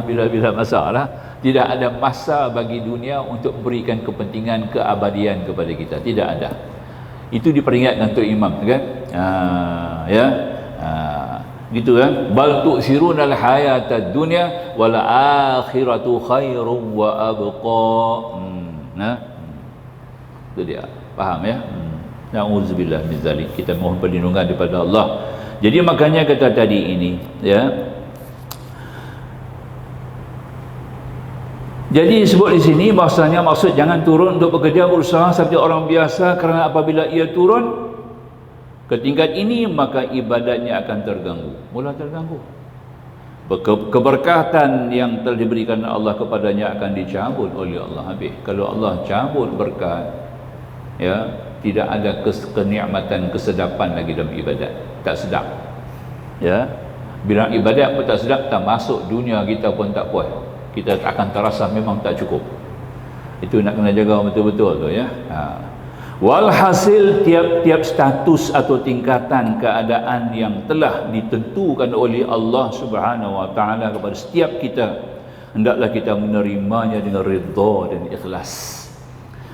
Bila-bila masalah, tidak ada masa bagi dunia untuk memberikan kepentingan keabadian kepada kita. Tidak ada. Itu diperingatkan untuk imam, kan? Ya. Gitu kan? Bal tu'sirunal hayatad dunya wal akhiratu khairum wa abqa. Itu dia. Faham, ya? Na'udzubillah min zalik. Kita mohon perlindungan daripada Allah. Jadi makanya kata tadi ini, ya. Jadi disebut di sini bahasanya maksud jangan turun untuk bekerja berusaha seperti orang biasa, kerana apabila ia turun ke tingkat ini maka ibadatnya akan terganggu. Mula terganggu. Keberkatan yang telah diberikan Allah kepadanya akan dicabut oleh Allah habis. Kalau Allah cabut berkat, ya, tidak ada kenikmatan, kesedapan lagi dalam ibadat. Tak sedap. Ya. Bila ibadat pun tak sedap, tak masuk dunia kita pun tak puas. Kita akan terasa memang tak cukup. Itu nak kena jaga betul-betul tu, ya. Walhasil tiap-tiap status atau tingkatan keadaan yang telah ditentukan oleh Allah Subhanahu Wa Taala kepada setiap kita, hendaklah kita menerimanya dengan redha dan ikhlas.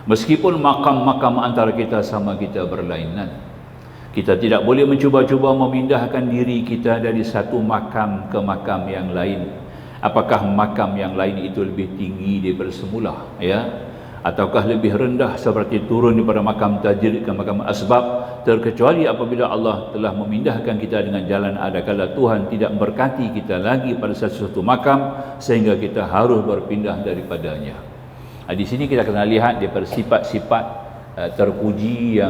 Meskipun makam-makam antara kita sama kita berlainan, kita tidak boleh mencuba-cuba memindahkan diri kita dari satu makam ke makam yang lain. Apakah makam yang lain itu lebih tinggi daripada semula, ya, ataukah lebih rendah seperti turun daripada makam tajrid ke makam asbab, terkecuali apabila Allah telah memindahkan kita dengan jalan ada kala Tuhan tidak memberkati kita lagi pada satu makam sehingga kita harus berpindah daripadanya. Di sini kita kena lihat daripada sifat-sifat terpuji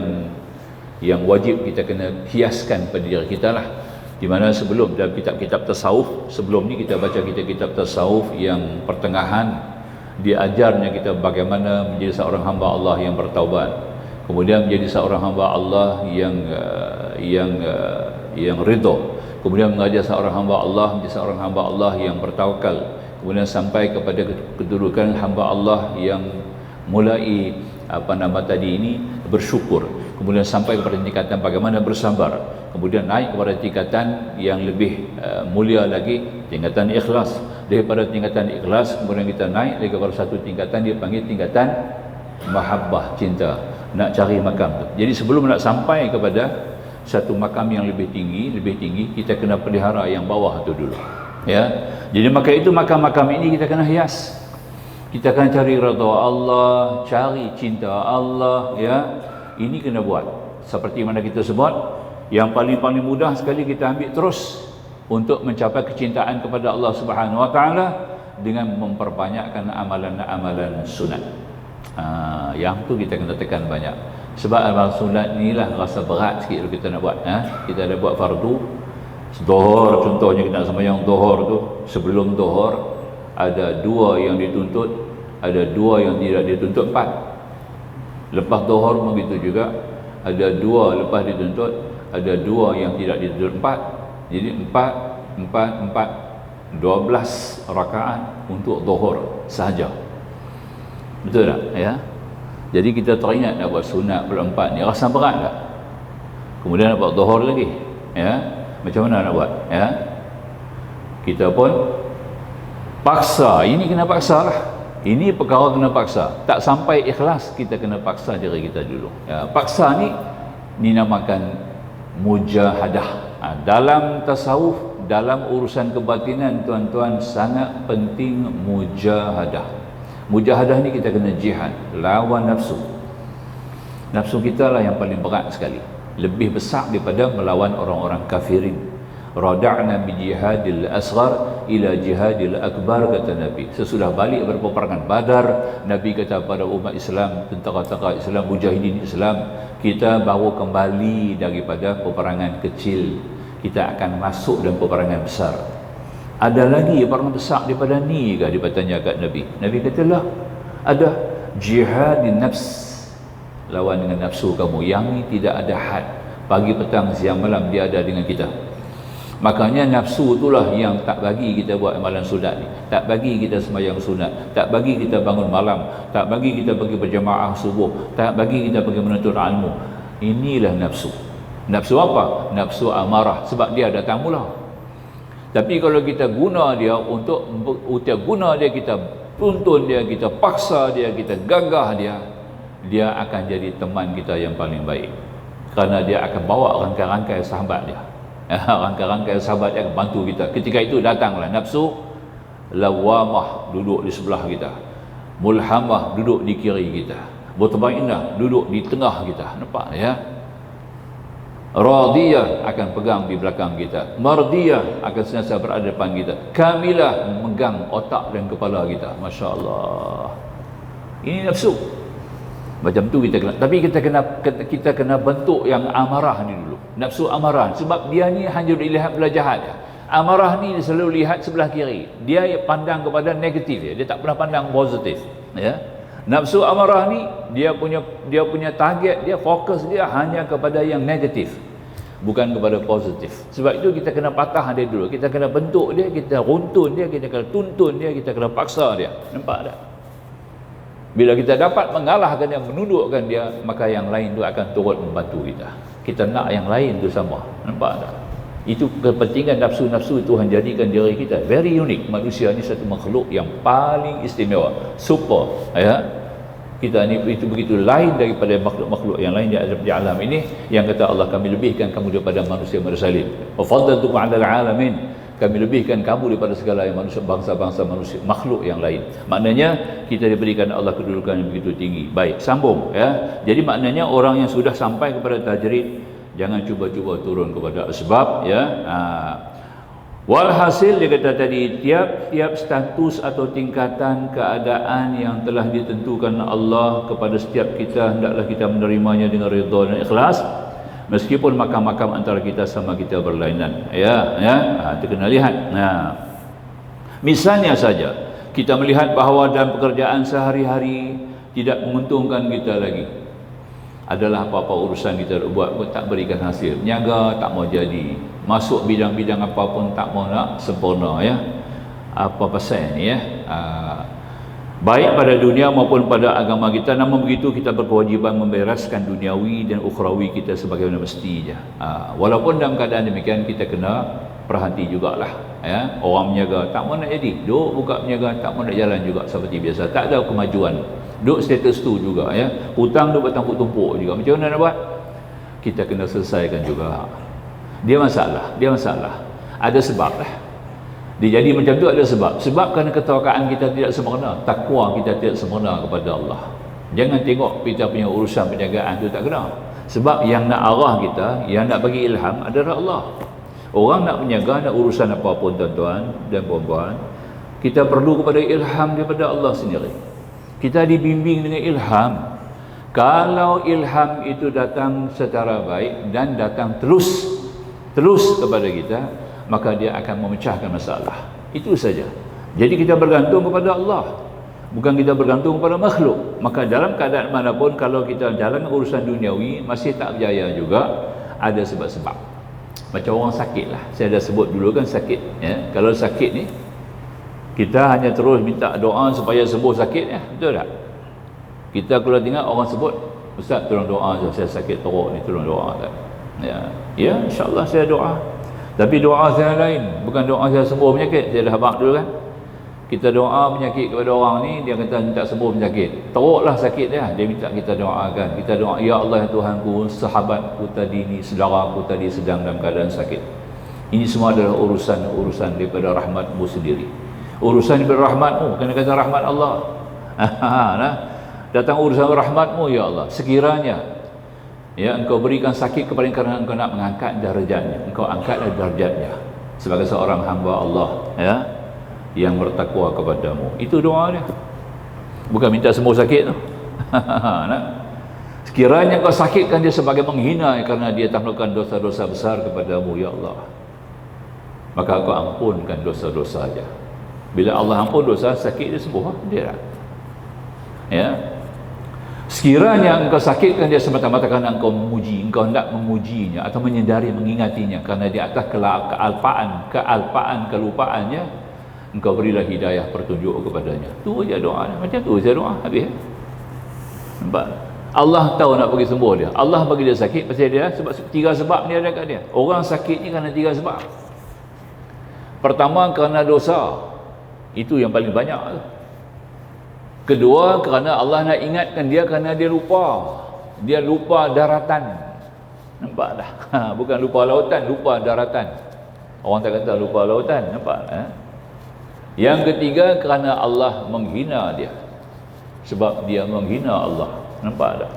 yang wajib kita kena hiaskan pada diri kita lah. Di mana sebelum dalam kitab-kitab tasawuf, sebelum ni kita baca kitab-kitab tasawuf yang pertengahan, diajarnya kita bagaimana menjadi seorang hamba Allah yang bertaubat, kemudian menjadi seorang hamba Allah yang ridha, kemudian mengajar seorang hamba Allah menjadi seorang hamba Allah yang bertawakal, kemudian sampai kepada kedudukan hamba Allah yang mulai bersyukur, kemudian sampai kepada tingkatan bagaimana bersabar, kemudian naik kepada tingkatan yang lebih mulia lagi, tingkatan ikhlas, Daripada tingkatan ikhlas, kemudian kita naik lagi kepada satu tingkatan, dia panggil tingkatan mahabbah, cinta. Nak cari makam tu. Jadi sebelum nak sampai kepada satu makam yang lebih tinggi, kita kena pelihara yang bawah tu dulu. Ya. Jadi maka itu makam-makam ini kita kena hias. Kita akan cari redha Allah, cari cinta Allah, ya. Ini kena buat. Seperti mana kita sebut, yang paling mudah sekali kita ambil terus untuk mencapai kecintaan kepada Allah Subhanahu Wa Taala dengan memperbanyakkan amalan-amalan sunat. Yang tu kita kena tekan banyak. Sebab amalan sunat inilah rasa berat sikit kalau kita nak buat. Kita ada buat fardu, Zuhur contohnya, kita nak sembahyang Zuhur tu, sebelum Zuhur ada 2 yang dituntut, ada 2 yang tidak dituntut, 4. Lepas Zuhur begitu juga, ada 2 lepas dituntut, ada 2 yang tidak dituntut, 4. Jadi 12 rakaat untuk Zuhur sahaja. Betul tak? Ya. Jadi kita teringat nak buat sunat pula 4 ni, rasa berat tak? Kemudian nak buat Zuhur lagi, ya. Macam mana nak buat? Ya. Kita pun paksa. Ini kena paksa lah. Ini perkara kena paksa. Tak sampai ikhlas, kita kena paksa diri kita dulu. Ya, paksa ni dinamakan mujahadah. Dalam tasawuf, dalam urusan kebatinan, tuan-tuan, sangat penting mujahadah. Mujahadah ni kita kena jihad, lawan nafsu. Nafsu kita lah yang paling berat sekali, lebih besar daripada melawan orang-orang kafirin. Rada'na bi jihadil asghar ila jihadil akbar, kata Nabi. Sesudah balik daripada peperangan Badar, Nabi kata pada umat Islam, tentera-tentera Islam, mujahidin Islam, kita baru kembali daripada peperangan kecil, kita akan masuk dalam peperangan besar. Ada lagi peperangan besar daripada ni ke? Dia bertanya kat Nabi. Nabi katalah, ada jihadin nafs, lawan dengan nafsu kamu. Yang ni tidak ada had, pagi, petang, siang, malam dia ada dengan kita. Makanya nafsu itulah yang tak bagi kita buat amalan sunat ni, tak bagi kita sembahyang sunat, tak bagi kita bangun malam, tak bagi kita pergi berjemaah subuh, tak bagi kita pergi menuntut ilmu. Inilah nafsu. Nafsu apa? Nafsu amarah, sebab dia datang mula. Tapi kalau kita guna dia untuk kita tuntun dia, kita paksa dia, kita gagah dia, dia akan jadi teman kita yang paling baik. Kerana dia akan bawa rangkai-rangkai sahabat dia. Rangkai-rangkai sahabat yang bantu kita. Ketika itu datanglah nafsu lawamah duduk di sebelah kita, mulhamah duduk di kiri kita, mutmainnah duduk di tengah kita. Nampak ya? Radiyah akan pegang di belakang kita, mardiyah akan sentiasa berada depan kita, kamilah memegang otak dan kepala kita. Masya Allah, ini nafsu. Macam tu kita kena, tapi kita kena bentuk yang amarah ni dulu. Nafsu amarah, sebab dia ni hanya dilihat belah jahat ya. Amarah ni dia selalu lihat sebelah kiri, dia pandang kepada negatif ya. Dia tak pernah pandang positif ya. Nafsu amarah ni dia punya target, dia fokus dia hanya kepada yang negatif, bukan kepada positif. Sebab itu kita kena patah dia dulu, kita kena bentuk dia, kita runtun dia, kita kena tuntun dia, kita kena paksa dia. Nampak tak? Bila kita dapat mengalahkan dia, menundukkan dia, maka yang lain tu akan turut membantu kita. Kita nak yang lain tu sama. Nampak tak? Itu kepentingan nafsu-nafsu Tuhan jadikan diri kita very unique. Manusia ni satu makhluk yang paling istimewa, super ya. Kita ni itu begitu lain daripada makhluk-makhluk yang lain di alam ini, yang kata Allah, kami lebihkan kamu daripada manusia mursalin. Wa faddaltukum 'alal 'alamin. Kami lebihkan kamu daripada segala yang manusia, bangsa-bangsa manusia, makhluk yang lain. Maknanya kita diberikan Allah kedudukan yang begitu tinggi. Baik, sambung ya. Jadi maknanya orang yang sudah sampai kepada tajrid, jangan cuba-cuba turun kepada asbab ya. Walhasil dia kata tadi, tiap-tiap status atau tingkatan keadaan yang telah ditentukan Allah kepada setiap kita, hendaklah kita menerimanya dengan redha dan ikhlas, meskipun makam-makam antara kita sama kita berlainan ya. Kita kena lihat. Misalnya saja kita melihat bahawa dalam pekerjaan sehari-hari tidak menguntungkan kita lagi, adalah apa-apa urusan kita buat pun tak berikan hasil, niaga tak mau jadi, masuk bidang-bidang apapun tak mau nak sempurna ya. Apa pasal ni ya? Baik pada dunia maupun pada agama kita. Namun begitu kita berkewajiban membereskan duniawi dan ukhrawi kita sebagaimana mestinya. Walaupun dalam keadaan demikian kita kena perhati jugalah, ya. Orang menjaga tak mau nak jadi, duk buka menjaga tak mau nak jalan juga seperti biasa, tak ada kemajuan, duk status tu juga, ya. Hutang duk bertumpuk-tumpuk juga. Macam mana nak buat? Kita kena selesaikan juga. Dia masalah ada sebab lah dia jadi macam tu, ada sebab kerana ketawakaan kita tidak sempurna, takwa kita tidak sempurna kepada Allah. Jangan tengok kita punya urusan penjagaan tu tak kena, sebab yang nak arah kita, yang nak bagi ilham adalah Allah. Orang nak menjaga, nak urusan apapun tuan-tuan dan puan-puan, kita perlu kepada ilham daripada Allah sendiri. Kita dibimbing dengan ilham. Kalau ilham itu datang secara baik dan datang terus kepada kita, maka dia akan memecahkan masalah. Itu saja. Jadi kita bergantung kepada Allah, bukan kita bergantung kepada makhluk. Maka dalam keadaan manapun, kalau kita jalan urusan duniawi masih tak berjaya juga, ada sebab-sebab. Macam orang sakit lah, saya dah sebut dulu kan sakit, ya. Kalau sakit ni kita hanya terus minta doa supaya sembuh sakit, ya, betul tak? Kita kalau tengok orang sebut, Ustaz tolong doa saya sakit teruk ni, tolong doa tak? Ya, insya-Allah saya doa. Tapi doa saya lain, bukan doa saya sembuh penyakit. Saya dah habaq dulu kan, kita doa penyakit kepada orang ni, dia kata minta sembuh penyakit, teruklah sakit dia minta kita doakan. Kita doa, ya Allah ya Tuhanku, sahabatku tadi ni, saudaraku tadi sedang dalam keadaan sakit. Ini semua adalah urusan daripada rahmatmu sendiri. Urusan daripada rahmatmu, kena kata rahmat Allah. Nah, datang urusan rahmatmu ya Allah. Sekiranya ya engkau berikan sakit kepada kerana engkau nak mengangkat darjatnya, engkau angkatlah darjatnya sebagai seorang hamba Allah, ya, yang bertakwa kepadamu. Itu doa dia, bukan minta sembuh sakit tu. Nah, sekiranya engkau sakitkan dia sebagai menghina kerana dia telah melakukan dosa-dosa besar kepadamu ya Allah, maka engkau ampunkan dosa-dosanya. Bila Allah ampun dosa, sakit dia sembuh, dia dah, ya. Sekiranya engkau sakitkan dia semata-mata kerana engkau memuji, engkau hendak memujinya atau menyedari, mengingatinya kerana di atas kealpaan, kelupaannya, engkau berilah hidayah petunjuk kepadanya. Tu aja doa. Macam tu saya doa habis. Nampak? Allah tahu nak bagi sembuh dia. Allah bagi dia sakit pasal dia sebab tiga sebab ni ada kat dia. Orang sakit ni kerana tiga sebab. Pertama kerana dosa. Itu yang paling banyak tu. Kedua, kerana Allah nak ingatkan dia kerana dia lupa. Dia lupa daratan. Nampak tak? Bukan lupa lautan, lupa daratan. Orang tak kata lupa lautan. Nampak? Yang ketiga, kerana Allah menghina dia. Sebab dia menghina Allah. Nampak tak?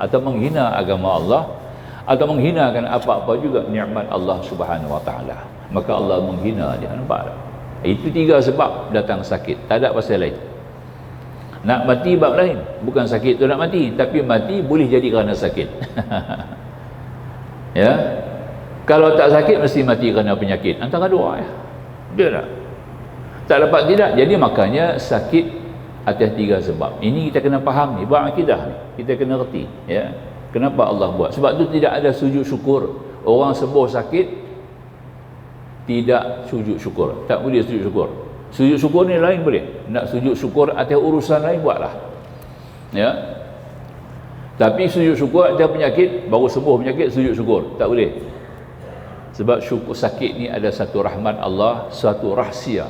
Atau menghina agama Allah, atau menghinakan apa-apa juga nikmat Allah Subhanahu Wa Taala. Maka Allah menghina dia. Nampak tak? Itu tiga sebab datang sakit. Tak ada pasal lain. Nak mati bab lain, bukan sakit tu nak mati, tapi mati boleh jadi kerana sakit. Ya, kalau tak sakit mesti mati kerana penyakit, antara dua, ya. Dia tak dapat tidak. Jadi makanya sakit atas tiga sebab. Ini kita kena faham ni, bab akidah ni kita kena reti, ya. Kenapa Allah buat? Sebab tu tidak ada sujud syukur. Orang sembuh sakit tidak sujud syukur, tak boleh sujud syukur. Sujud syukur ni lain boleh. Nak sujud syukur atas urusan lain buatlah, ya. Tapi sujud syukur atas penyakit, baru sembuh penyakit sujud syukur, tak boleh. Sebab syukur sakit ni ada satu rahmat Allah, satu rahsia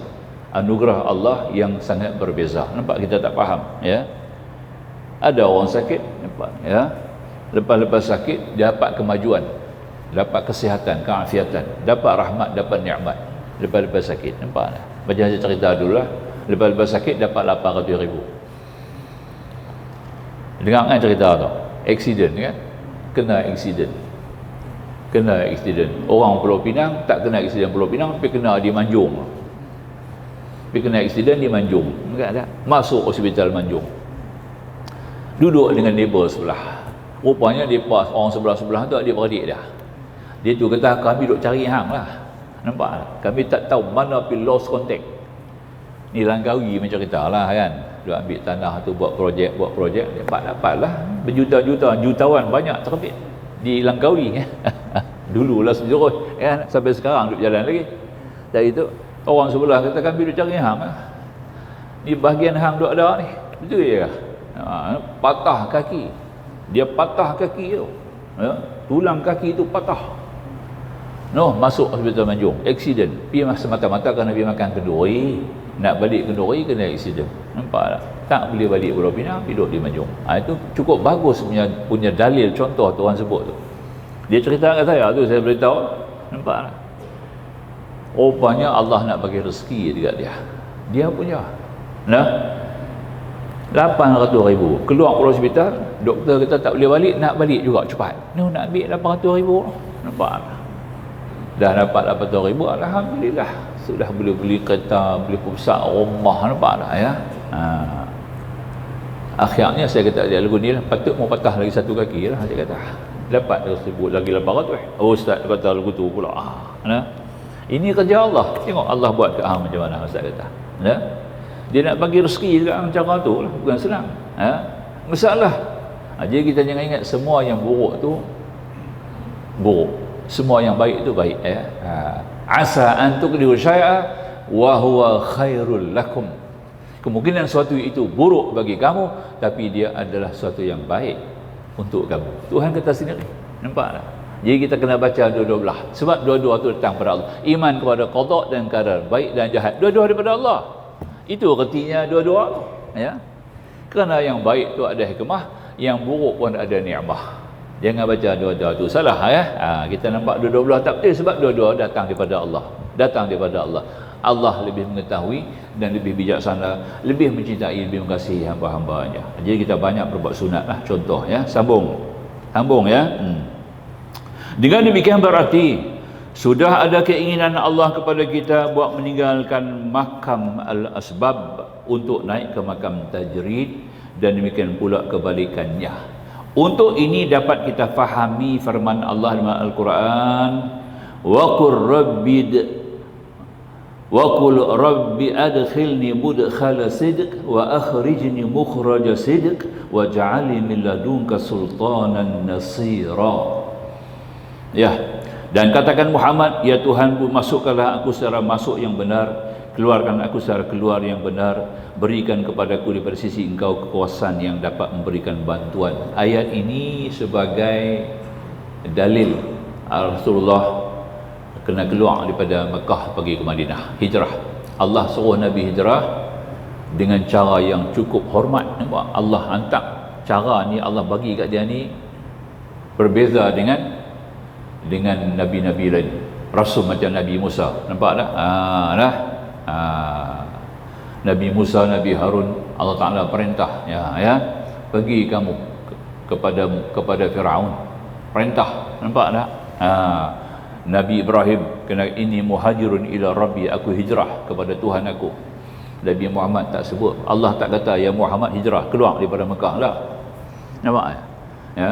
anugerah Allah yang sangat berbeza. Nampak kita tak faham, ya. Ada orang sakit, nampak, ya. Lepas-lepas sakit dia dapat kemajuan, dapat kesihatan, keafiatan, dapat rahmat, dapat nikmat. Lepas-lepas sakit, nampak tak? Macam saya cerita dulu lah, lepas-lepas sakit dapat 800,000. Dengar kan cerita tu, aksiden kan, kena aksiden. Orang Pulau Pinang tak kena aksiden Pulau Pinang, tapi kena di Manjung, aksiden di Manjung, enggak ada, masuk hospital Manjung, duduk dengan neighbor sebelah. Rupanya dia pas orang sebelah-sebelah tu dia beradik dah. Dia tu kata kami duk cari hang lah. Nampak tak? Kami tak tahu mana pergi lost contact. Ni Langkawi macam cerita lah kan. Dia ambil tanah tu buat projek. Dapat lah. Berjuta-juta, jutawan banyak terbit di Langkawi. Dulu lah sejurus. Sampai sekarang duduk jalan lagi. Dari tu, orang sebelah kata kami duk cari hang lah. Ni bahagian hang duk ada ni. Betul ya? Patah kaki. Dia patah kaki tu. Ya? Tulang kaki tu patah. Noh, masuk hospital Manjung, accident. Pergi semata-mata kerana pergi makan kenduri. Nak balik kenduri kena accident. Nampak tak? Tak boleh balik Pulau Pinang, duduk di Manjung. Itu cukup bagus punya dalil contoh tu orang sebut tu. Dia cerita kat saya tu, saya beritahu. Nampak tak? Rupanya Allah nak bagi rezeki dekat dia. Dia punya. Nah, 800,000 keluar Pulau hospital, doktor kata tak boleh balik, nak balik juga cepat. No, nak ambil 800,000. Nampak tak? Dah dapat 800,000, alhamdulillah. Sudah boleh beli kereta, boleh besar rumah, nampak tak ya? Akhirnya saya kata dia lagu ni lah, patut mau patah lagi satu kaki lah, saya kata. Dapat tersebut lagi 800. Oh, ustaz kata lagu tu pula. Nah. Ini kerja Allah. Tengok Allah buat ke hang macam mana, ustaz kata. Ya? Dia nak bagi rezeki dekat hang cara tu lah, bukan senang. Masalah. Jadi kita jangan ingat semua yang buruk tu buruk. Semua yang baik tu baik ya. Asa an tuqdiru syai'a wa huwa khairul lakum. Kemungkinan sesuatu itu buruk bagi kamu, tapi dia adalah sesuatu yang baik untuk kamu. Tuhan kata sendiri. Nampak tak? Jadi kita kena baca dua-dua belah. Sebab dua-dua tu datang pada Allah. Iman kepada qada dan qadar, baik dan jahat, dua-dua daripada Allah. Itu artinya dua-dua tu, ya. Kerana yang baik tu ada hikmah, yang buruk pun ada nikmah. Jangan baca dua-dua tu salah ya. Kita nampak dua-dua belah tak betul sebab dua-dua datang daripada Allah. Datang daripada Allah. Allah lebih mengetahui dan lebih bijaksana, lebih mencintai, lebih mengasihi hamba-hambanya. Jadi kita banyak berbuat sunat lah, contoh ya. Sambung ya. Dengan demikian berarti sudah ada keinginan Allah kepada kita buat meninggalkan makam al-asbab untuk naik ke makam tajrid, dan demikian pula kebalikannya. Untuk ini dapat kita fahami firman Allah dalam Al-Quran, wa qul rabbi adkhilni mudkhala sidq wa akhrijni mukhraja sidq waj'alni min ladunka sultanan nasira. Ya, dan katakan Muhammad, ya Tuhanku, masukkanlah aku secara masuk yang benar, keluarkan aku secara keluar yang benar, berikan kepadaku daripada sisi engkau kekuasaan yang dapat memberikan bantuan. Ayat ini sebagai dalil Rasulullah kena keluar daripada Mekah pergi ke Madinah, hijrah. Allah suruh Nabi hijrah dengan cara yang cukup hormat. Nampak? Allah hantar cara ni, Allah bagi kat dia ni berbeza dengan nabi-nabi lain, rasul macam Nabi Musa. Nampak tak? Nabi Musa, Nabi Harun, Allah Ta'ala perintah ya, pergi kamu kepada Firaun, perintah. Nampak tak? Nabi Ibrahim kena ini muhajirun ila rabbi, aku hijrah kepada Tuhan aku. Nabi Muhammad tak sebut, Allah tak kata ya Muhammad hijrah keluar daripada Mekah lah. Nampak ya?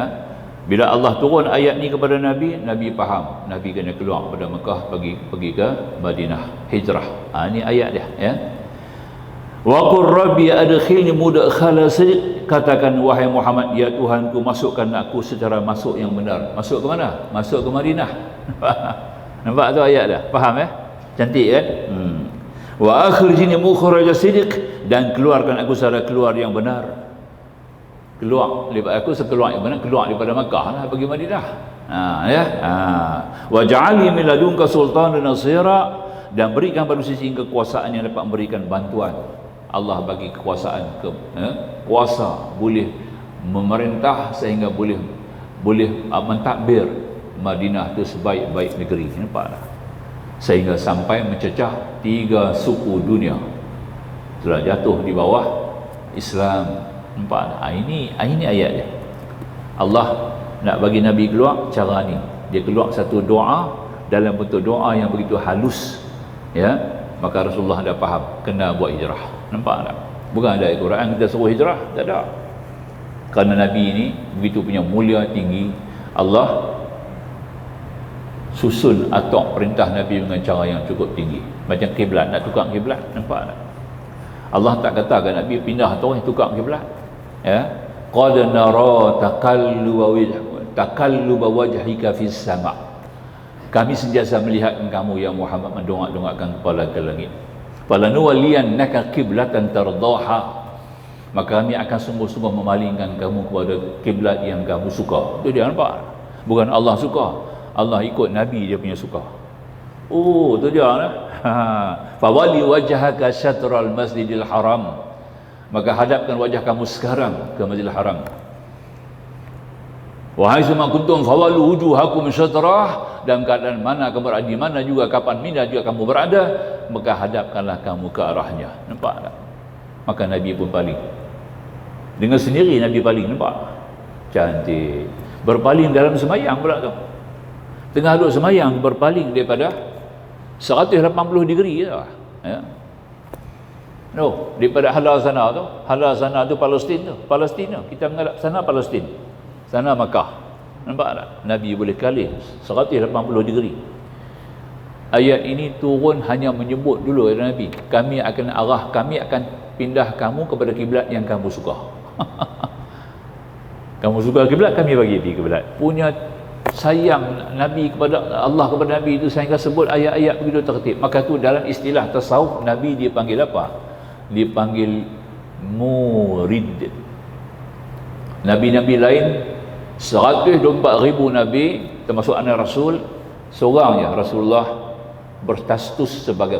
Bila Allah turun ayat ni kepada Nabi, Nabi faham, Nabi kena keluar daripada Mekah pergi ke Madinah, hijrah. Ini ayat dia ya. Wa qur rabbi adkhilni mudkhala sidq, katakan wahai Muhammad, ya Tuhanku, masukkan aku secara masuk yang benar. Masuk ke mana? Masuk ke Madinah. Nampak tu ayat dah? Faham ya? Cantik kan? Wa akhrijni mukhraja sidq, dan keluarkan aku secara keluar yang benar. Keluar daripada aku sekeluar yang benar, keluar daripada Makkah lah pergi Madinah. Waj'alni min ladunka sultanan nasira, dan berikan pada sisi kekuasaan yang dapat memberikan bantuan. Allah bagi kekuasaan, kuasa boleh memerintah sehingga boleh mentadbir Madinah itu sebaik-baik negeri. Nampak tak? Sehingga sampai mencecah 3 suku dunia sudah jatuh di bawah Islam. Nampak? Ini ayat dia. Allah nak bagi Nabi keluar cara ni. Dia keluar satu doa dalam bentuk doa yang begitu halus ya. Maka Rasulullah dah faham kena buat hijrah. Nampak tak? Bukan ada Al-Quran kita suruh hijrah, tak ada. Kerana Nabi ini begitu punya mulia tinggi, Allah susun atok perintah Nabi dengan cara yang cukup tinggi. Macam kiblat, nak tukar kiblat, nampak tak? Allah tak katakan Nabi pindah atau tukar kiblat. Ya, qad nara taqalluba wajhika fis sama. Kami sentiasa melihat kamu ya Muhammad mendongak-dongakkan kepala ke langit. Fala nuwalliyannaka qiblatan tardaha, maka kami akan sungguh-sungguh memalingkan kamu kepada kiblat yang kamu suka. Itu dia, nampak? Bukan Allah suka, Allah ikut Nabi dia punya suka. Oh, tu dia lah. Fawali wajhaka syatral masjidil haram. Maka hadapkan wajah kamu sekarang ke Masjidil Haram. Wahai semua kuntum fawalu wujuhakum syatrah, dalam keadaan mana kamu berada, di mana juga, kapan mina juga kamu berada, maka hadapkanlah kamu ke arahnya. Nampak tak? Maka Nabi pun paling. Dengan sendiri Nabi paling, nampak? Cantik. Berpaling dalam semayang pula tu. Tengah duduk semayang berpaling daripada 180 degree lah. Ya. No, daripada halal sana tu. Halal sana tu Palestin tu. Palestin tu. Kita menghadap sana Palestin. Sana Makkah. Nampak tak? Nabi boleh kalih 180 degree. Ayat ini turun hanya menyebut dulu ya Nabi, kami akan pindah kamu kepada kiblat yang kamu suka. Kamu suka kiblat, kami bagi pergi kiblat. Punya sayang Nabi kepada Allah, kepada Nabi itu sehingga sebut ayat-ayat begitu tertib. Maka tu dalam istilah tasawuf Nabi dipanggil apa? Dipanggil murid. Nabi-nabi lain 124,000 Nabi termasuk anak Rasul, seorangnya Rasulullah berstatus sebagai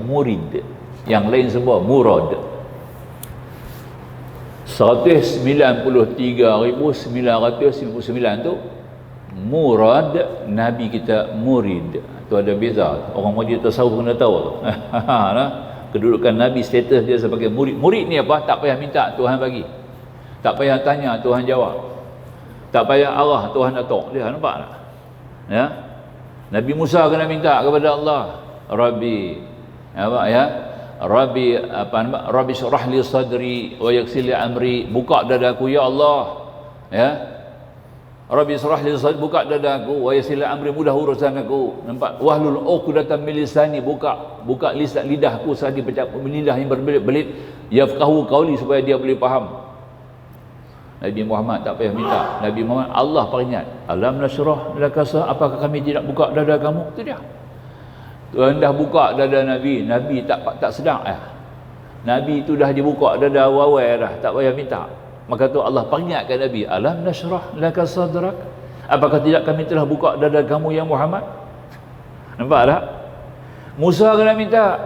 murid. Yang lain semua murad. 193,999 tu murad, Nabi kita murid. Tu ada beza. Orang majlis tasawuf kena tahu. Kedudukan Nabi, status dia sebagai murid. Murid ni apa? Tak payah minta, Tuhan bagi. Tak payah tanya, Tuhan jawab. Tak payah arah, Tuhan atok. Dia nampak tak? Ya? Nabi Musa kena minta kepada Allah, Rabbi, apa ya? Rabbi syrah li sadri wa yassir li amri. Buka dadaku ya Allah. Ya? Rabbi syrah li sadri, buka dadaku, wa yassir li amri, mudah urusan aku. Nampak? Wahlul 'uqdatam min lisani, buka lidahku saat bercakap, lidah yang berbelit-belit, yafqahu qawli, supaya dia boleh faham. Nabi Muhammad tak payah minta. Nabi Muhammad Allah peringat, alam nashrah laka sadrak, apakah kami tidak buka dada kamu? Itu dia. Tuhan dah buka dada Nabi. Nabi tak sedar Nabi itu dah dibuka dada awal dah, tak payah minta. Maka tu Allah peringatkan Nabi, alam nashrah laka sadrak, apakah tidak kami telah buka dada kamu ya Muhammad? Nampak tak? Musa kena minta,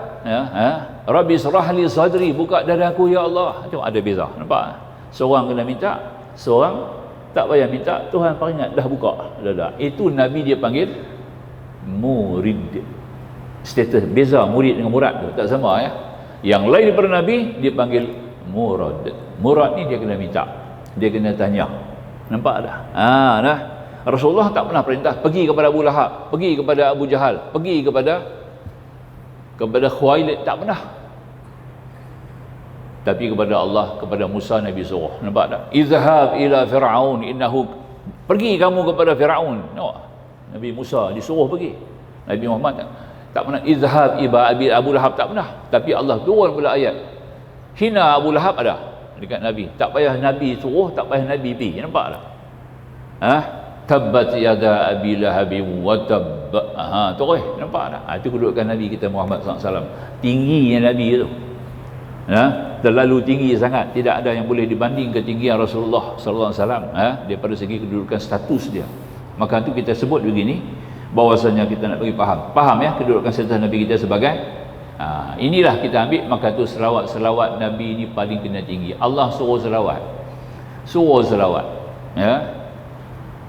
Rabbi syrah li sadri, buka dadaku ya Allah. Tengok ada beza. Nampak? Seorang kena minta, seorang tak payah minta, Tuhan peringat dah buka dada. Itu Nabi dia panggil murid. Status beza murid dengan murad tu tak sama ya. Yang lain daripada Nabi dia panggil murad. Murad ni dia kena minta, dia kena tanya. Nampak dah? Dah. Rasulullah tak pernah perintah pergi kepada Abu Lahab, pergi kepada Abu Jahal, pergi kepada Khuwailid, tak pernah. Tapi kepada Allah, kepada Musa Nabi suruh. Nampak tak? Izhab ila Fir'aun innahu, pergi kamu kepada Fir'aun. Nabi Musa disuruh pergi. Nabi Muhammad tak pernah. Izhab iba Abu Lahab, tak pernah. Tapi Allah turun pula ayat hina Abu Lahab ada dekat Nabi. Tak payah Nabi suruh, tak payah Nabi pergi. Nampak tak? Tabbat yada Abi Lahab wa tabb. Terus nampak tak? Itu kedudukan Nabi kita Muhammad SAW. Tingginya Nabi itu. Terlalu tinggi sangat, tidak ada yang boleh dibanding ketinggian Rasulullah sallallahu alaihi wasallam daripada segi kedudukan status dia. Maka itu kita sebut begini, bahwasanya kita nak bagi faham ya kedudukan status Nabi kita sebagai inilah kita ambil. Maka tu selawat Nabi ini paling kena tinggi. Allah suruh selawat ya,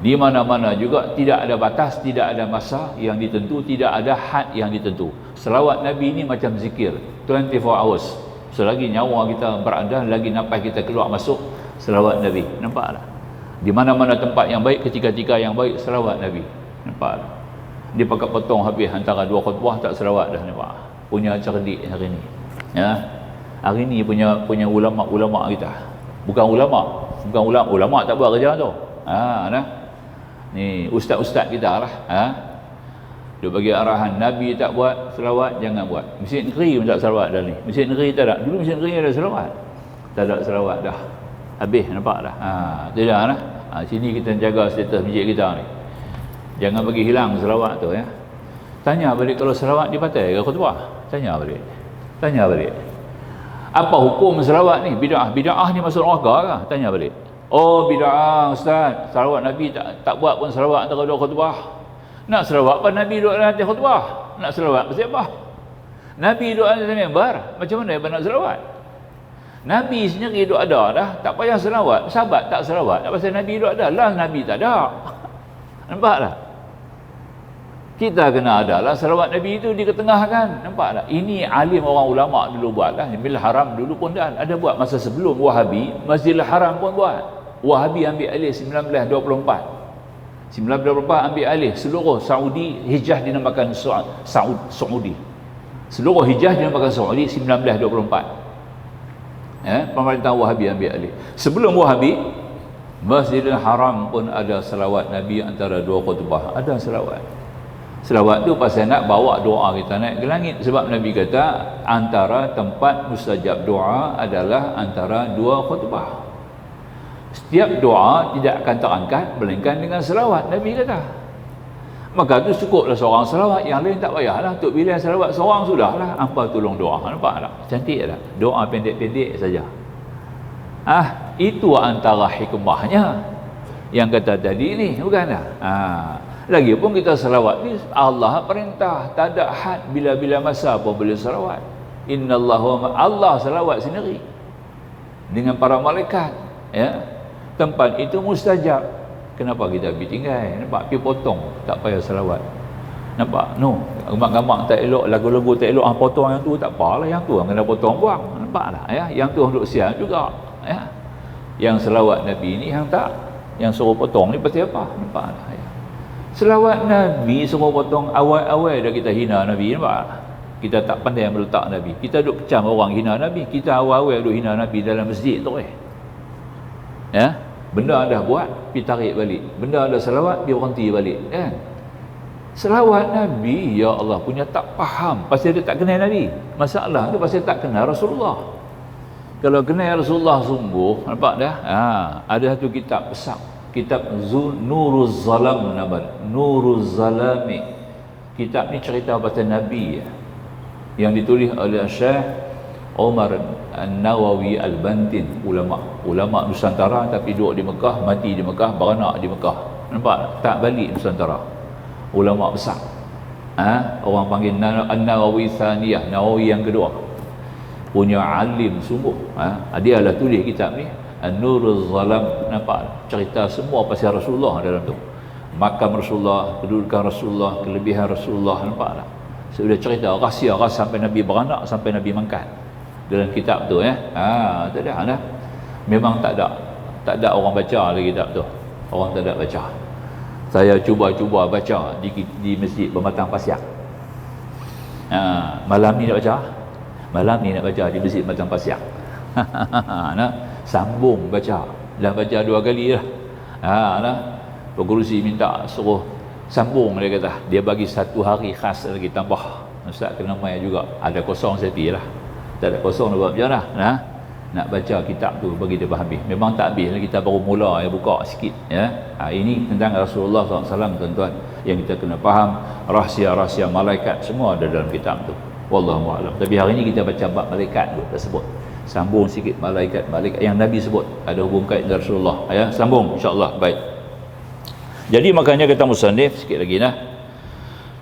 di mana-mana juga, tidak ada batas, tidak ada masa yang ditentu, tidak ada had yang ditentu. Selawat Nabi ini macam zikir 24 hours. Selagi nyawa kita berada, lagi nafas kita keluar masuk, selawat Nabi. Nampak tak? Di mana-mana tempat yang baik, ketika-ketika yang baik, selawat Nabi. Nampak tak? Dia pakai potong habis antara dua khutbah, tak selawat dah. Nampak? Punya cerdik hari ni ya. Hari ni punya ulama-ulama kita, bukan ulama tak buat kerja tu. Ni ustaz-ustaz kita lah. Dia bagi arahan, Nabi tak buat selawat, jangan buat. Masjid Negeri pun tak selawat dah ni. Masjid Negeri tak ada. Dulu Masjid Negeri ada selawat. Tak ada selawat dah. Habis, nampak dah. Tidak lah. Sini kita jaga status masjid kita ni. Jangan bagi hilang selawat tu ya. Tanya balik, kalau selawat dipatai ke khutbah? Tanya balik. Apa hukum selawat ni? Bid'ah ni masuk neraka ke? Tanya balik. Oh bid'ah ustaz, salawat Nabi tak buat pun salawat antara dua khutbah. Nak salawat apa Nabi duduk dalam khutbah? Nak salawat pasal apa? Nabi duduk atas mimbar, macam mana abang nak salawat? Nabi sendiri duduk ada dah, tak payah salawat. Sahabat tak salawat, tak pasal Nabi duduk ada. Lah Nabi tak ada. Nampak tak? Kita kena ada lah salawat Nabi itu diketengahkan. Nampak tak? Ini alim orang ulama dulu buat lah. Masjidil Haram dulu pun dah ada buat masa sebelum Wahabi. Masjidil Haram pun buat. Wahabi ambil alih 1924. 1924 ambil alih seluruh Saudi, Hijaz dinamakan Saudi. Seluruh Hijaz dinamakan Saudi 1924. Pemerintah Wahabi ambil alih. Sebelum Wahabi, Masjidil Haram pun ada selawat Nabi antara dua khutbah. Ada selawat. Selawat tu pasal nak bawa doa kita naik ke langit. Sebab Nabi kata antara tempat mustajab doa adalah antara dua khutbah. Setiap doa tidak akan terangkat melainkan dengan selawat, Nabi kata. Maka tu cukuplah seorang selawat, yang lain tak payahlah. Untuk bila selawat seorang sudahlah. Apa tolong doa, nampak tak? Cantik tak? Doa pendek-pendek saja. Itu antara hikmahnya yang kata tadi ni, bukan tak? Lagipun kita selawat ni Allah perintah, tak ada had bila-bila masa pun boleh selawat. Innallahu Allah selawat sendiri dengan para malaikat, ya. Tempat itu mustajab. Kenapa kita pergi tinggal? Nampak pergi potong, tak payah selawat. Nampak? No, gambar-gambar tak elok, lagu-lagu tak elok, potong yang tu tak apalah, yang tu kena potong buang. Nampak tak? Ya, yang tu duduk sial juga, ya. Yang selawat Nabi ni yang tak, yang suruh potong ni pasti apa? Nampak tak? Ya. Selawat Nabi suruh potong, awal-awal dah kita hina Nabi, nampak? Kita tak pandai meletak Nabi. Kita duk kecam orang hina Nabi. Kita awal-awal duk hina Nabi dalam masjid tu. Ya, benda dah buat, pergi tarik balik. Benda dah selawat, dia berhenti balik. Kan? Selawat Nabi, ya Allah punya tak faham. Pasal dia tak kenal Nabi. Masalah tu pasal tak kenal Rasulullah. Kalau kenal Rasulullah sungguh, nampak dah? Ada satu kitab besar. Kitab Nuruz Zalam nama. Nuruz Zalami. Kitab ni cerita pasal Nabi yang ditulis oleh Syekh Umar An-Nawawi Al-Bantin, ulama Nusantara tapi duduk di Mekah, mati di Mekah, beranak di Mekah. Nampak? Tak balik Nusantara. Ulama besar. Orang panggil An-Nawawi Thaniyah, Nawawi yang kedua. Punya alim sungguh. Dia lah tulis kitab ni An-Nuruz Zalam. Nampak? Cerita semua pasal Rasulullah dalam tu. Makam Rasulullah, kedudukan Rasulullah, kelebihan Rasulullah. Nampak tak? Sudah cerita rahsia sampai Nabi beranak, sampai Nabi mangkat dalam kitab tu, ya. Tak ada dah. Memang tak ada orang baca lagi kitab tu. Orang tak ada baca. Saya cuba baca di masjid Pematang Pasiak. Malam ni nak baca. Malam ni nak baca di masjid Pematang Pasiak. Sambung baca. Dah baca 2 kali dah. Pengurusi minta suruh sambung, dia kata. Dia bagi 1 hari khas lagi tambah. Ustaz kena mai juga. Ada kosong saya pergi lah. Tak ada kosong nak buat macam mana? Nak baca kitab tu bagi dia habis. Memang tak habis lah, kita baru mula buka sikit, ya. Ini tentang Rasulullah SAW, tuan-tuan, yang kita kena faham. Rahsia-rahsia malaikat semua ada dalam kitab tu. Wallahu a'lam. Tapi hari ni kita baca bab malaikat tu tersebut. Sambung sikit malaikat yang Nabi sebut ada hubung kait dengan Rasulullah, ya. Sambung insya-Allah. Baik. Jadi makanya kata musannif sikit lagi nah.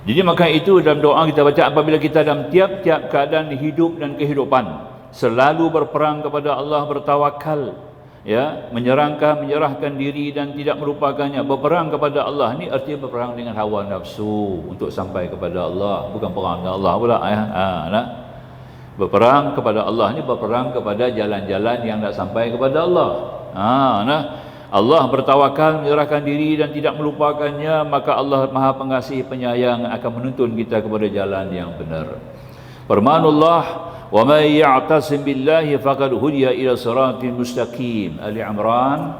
Jadi maka itu dalam doa kita baca apabila kita dalam tiap-tiap keadaan hidup dan kehidupan selalu berperang kepada Allah, bertawakal, ya, menyerahkan diri dan tidak melupakannya. Berperang kepada Allah ni artinya berperang dengan hawa nafsu untuk sampai kepada Allah, bukan perang dengan Allah pula, ya. Berperang kepada Allah ni berperang kepada jalan-jalan yang nak sampai kepada Allah. Allah bertawakal, menyerahkan diri dan tidak melupakannya, maka Allah Maha Pengasih Penyayang akan menuntun kita kepada jalan yang benar. Firmanullah, wa may ya'tasim billahi faqad hudiya ila siratin mustaqim. Ali Imran.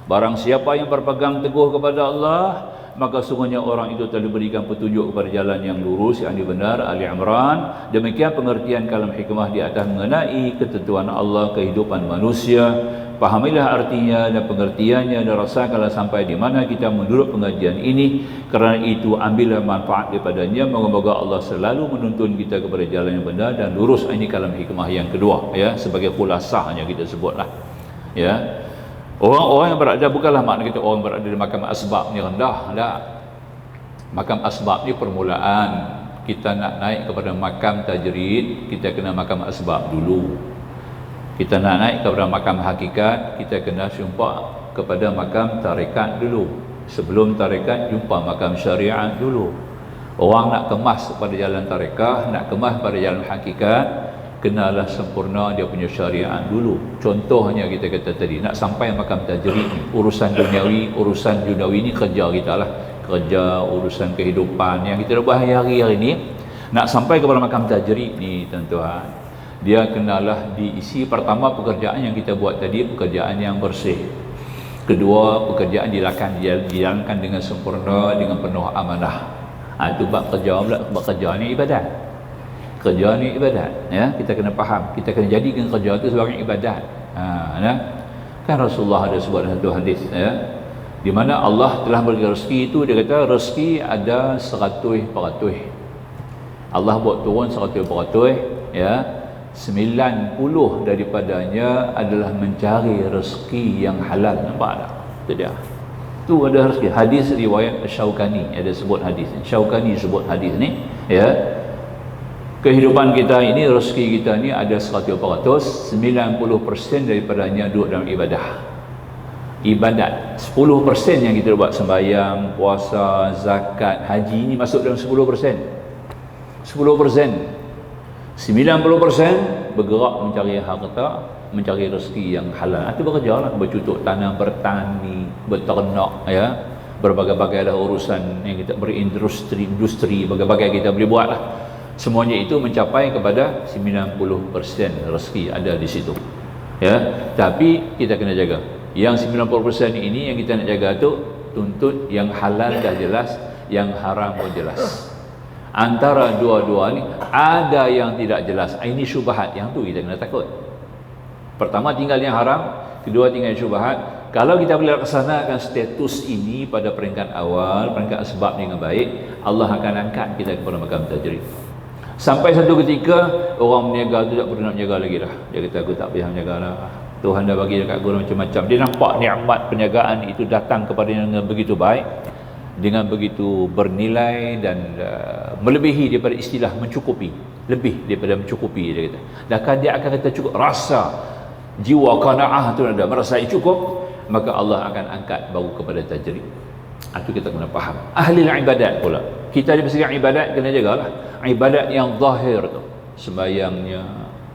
Barang siapa yang berpegang teguh kepada Allah, maka sungguhnya orang itu telah diberikan petunjuk kepada jalan yang lurus, yang benar. Ali Imran. Demikian pengertian kalam hikmah di atas mengenai ketentuan Allah kehidupan manusia. Pahamilah artinya dan pengertiannya dan rasakanlah sampai di mana kita menurut pengajian ini. Kerana itu ambillah manfaat daripadanya. Moga-moga Allah selalu menuntun kita kepada jalan yang benar dan lurus. Ini kalam hikmah yang kedua, ya, sebagai khulasahnya kita sebutlah, ya. Orang-orang yang berada, bukanlah makna kita orang berada di makam asbab ni rendah, tak. Makam asbab ni permulaan. Kita nak naik kepada makam tajrid, kita kena makam asbab dulu. Kita nak naik kepada makam hakikat, kita kena jumpa kepada makam tarekat dulu. Sebelum tarekat, jumpa makam syariat dulu. Orang nak kemas pada jalan tarekah, nak kemas pada jalan hakikat, kenalah sempurna dia punya syariat dulu. Contohnya kita kata tadi, nak sampai makam tajrid ni, urusan duniawi ni kerja kita lah, kerja, urusan kehidupan yang kita buat hari-hari ni. Nak sampai kepada makam tajrid ni tuan-tuan, dia kenalah diisi. Pertama, pekerjaan yang kita buat tadi pekerjaan yang bersih. Kedua, pekerjaan dijalankan dengan sempurna, dengan penuh amanah. Itu bab kerja pula. Bab kerja ni ibadat. Kerja ni ibadat, ya. Kita kena faham, kita kena jadikan kerja itu sebagai ibadat. Kan Rasulullah ada sebut satu hadis, ya, di mana Allah telah bagi rezeki itu, dia kata rezeki ada 100%. Allah buat turun 100%, ya. 90 daripadanya adalah mencari rezeki yang halal. Nampak tak? Itu dia. Tu ada rezeki. Hadis riwayat Syaukani ada sebut hadis ni. Syaukani sebut hadis ni, ya. Kehidupan kita ini, rezeki kita ni ada 100%, 90% daripadanya duduk dalam ibadah. Ibadat 10% yang kita buat, sembahyang, puasa, zakat, haji, ni masuk dalam 10%. 90% bergerak mencari harta, mencari rezeki yang halal. Itu bekerja lah, bercucuk tanam, bertani, berternak, ya. Berbagai-bagai lah urusan yang kita berindustri, berbagai-bagai kita boleh buat lah. Semuanya itu mencapai kepada 90% rezeki ada di situ, ya. Tapi kita kena jaga yang 90% ini. Yang kita nak jaga tu, tuntut yang halal dah jelas, yang haram pun jelas. Antara dua-dua ni ada yang tidak jelas, ini syubhat. Yang tu kita kena takut. Pertama, tinggal yang haram. Kedua, tinggal yang syubhat. Kalau kita boleh laksanakan status ini pada peringkat awal, peringkat asbab dengan baik, Allah akan angkat kita kepada makam tajrid. Sampai satu ketika orang berniaga tu tak perlu nak menjaga lagi dah. Dia kata, aku tak payah menjaga lah, Tuhan dah bagi dekat guru macam-macam. Dia nampak nikmat perniagaan itu datang kepada dia dengan begitu baik, dengan begitu bernilai dan melebihi daripada istilah mencukupi. Lebih daripada mencukupi, dia kata. Dan dia akan kata cukup. Rasa jiwa qanaah tu ada, merasai cukup, maka Allah akan angkat baru kepada tajrid. Itu kita kena faham. Ahli ibadat pula, kita di segi ibadat kena jagalah ibadat yang zahir tu, sembahyangnya,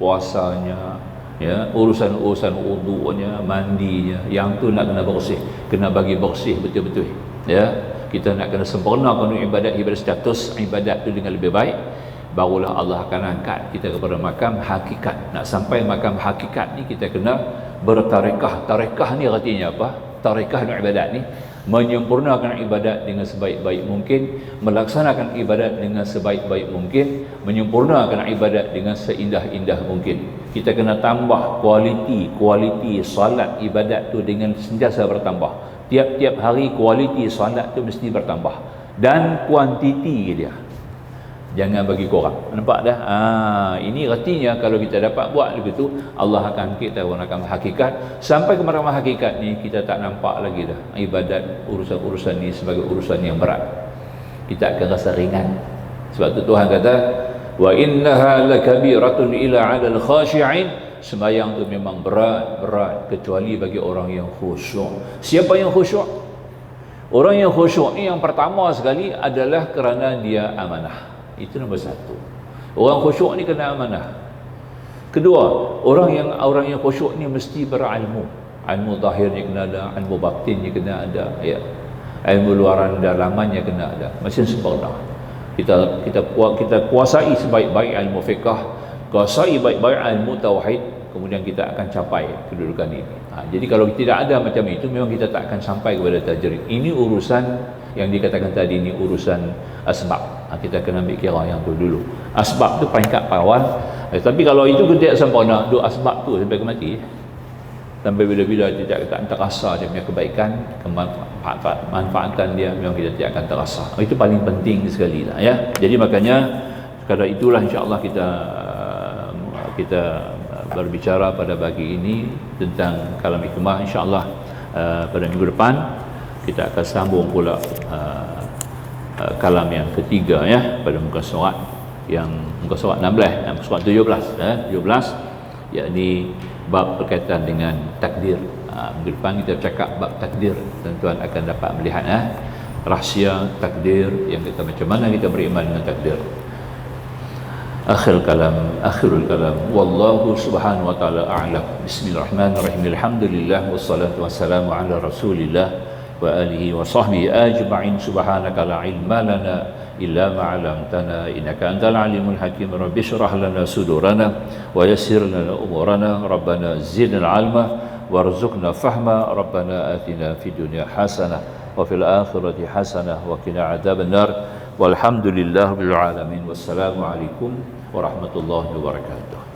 puasanya, ya, urusan-urusan wudunya, mandinya, yang tu nak kena bersih, kena bagi bersih betul-betul, ya. Kita nak kena sempurnakan ibadat status ibadat tu dengan lebih baik, barulah Allah akan angkat kita kepada makam hakikat. Nak sampai makam hakikat ni kita kena bertarekah. Tarekah ni artinya apa? Tarekah dan ibadat ni menyempurnakan ibadat dengan sebaik-baik mungkin, melaksanakan ibadat dengan sebaik-baik mungkin, menyempurnakan ibadat dengan seindah-indah mungkin. Kita kena tambah kualiti salat ibadat tu dengan sentiasa bertambah. Tiap-tiap hari kualiti salat tu mesti bertambah, dan kuantiti dia jangan bagi kurang. Nampak dah? Ini artinya kalau kita dapat buat begitu, Allah akan kita gunakan hakikat. Sampai ke makam hakikat ni kita tak nampak lagi dah ibadat, urusan-urusan ni sebagai urusan yang berat. Kita akan rasa ringan. Sebab tu Tuhan kata, wa innaha lakabiratun ila 'alal khashi'in. Sembahyang tu memang berat kecuali bagi orang yang khusyuk. Siapa yang khusyuk? Orang yang khusyuk ni yang pertama sekali adalah kerana dia amanah. Itu nombor satu. Orang khusyuk ni kena amanah. Kedua, orang yang khusyuk ni mesti berilmu. Ilmu zahirnya kena ada, ilmu batinnya kena ada, ya. Ilmu luaran dalamannya kena ada. Mesti sempurna. Kita kuasai sebaik-baik ilmu fiqh, kuasai baik-baik ilmu tauhid, kemudian kita akan capai kedudukan ini. Jadi kalau tidak ada macam itu, memang kita tak akan sampai kepada tajrid. Ini urusan yang dikatakan tadi, ini urusan asbab. Kita kena ambil kira yang tu dulu. Asbab tu peringkat awal. Tapi kalau itu kita tak sempurna, duk asbab tu sampai ke mati. Sampai bila-bila tidak terasa dia punya kebaikan, manfaatan dia, memang kita tidak akan terasa. Itu paling penting sekali lah, ya. Jadi makanya kerana itulah insya-Allah kita berbicara pada pagi ini tentang kalam hikmah. Insya-Allah pada minggu depan kita akan sambung pula kalam yang ketiga ya, pada muka surat yang muka surat 16, muka surat 17, yakni bab berkaitan dengan takdir. Minggu depan kita cakap bab takdir. Tuan-tuan akan dapat melihat rahsia takdir, yang kita macam mana kita beriman dengan takdir. Akhirul kalam wallahu subhanahu wa ta'ala a'lam. Bismillahirrahmanirrahim. Alhamdulillah wassalatu wassalamu ala rasulillah wa alihi wa sahbihi ajma'in. Subhanaka la ilma lana illa ma 'allamtana innaka antal alimul hakim. Rabbi shrah lana sudurana wa yassir lana umurana rabbana zidna 'ilma warzuqna fahma rabbana atina fid dunya hasanah wa fil akhirati hasanah wa qina adzabannar. Walhamdulillahil alamin. Wassalamu alaikum warahmatullahi wabarakatuh.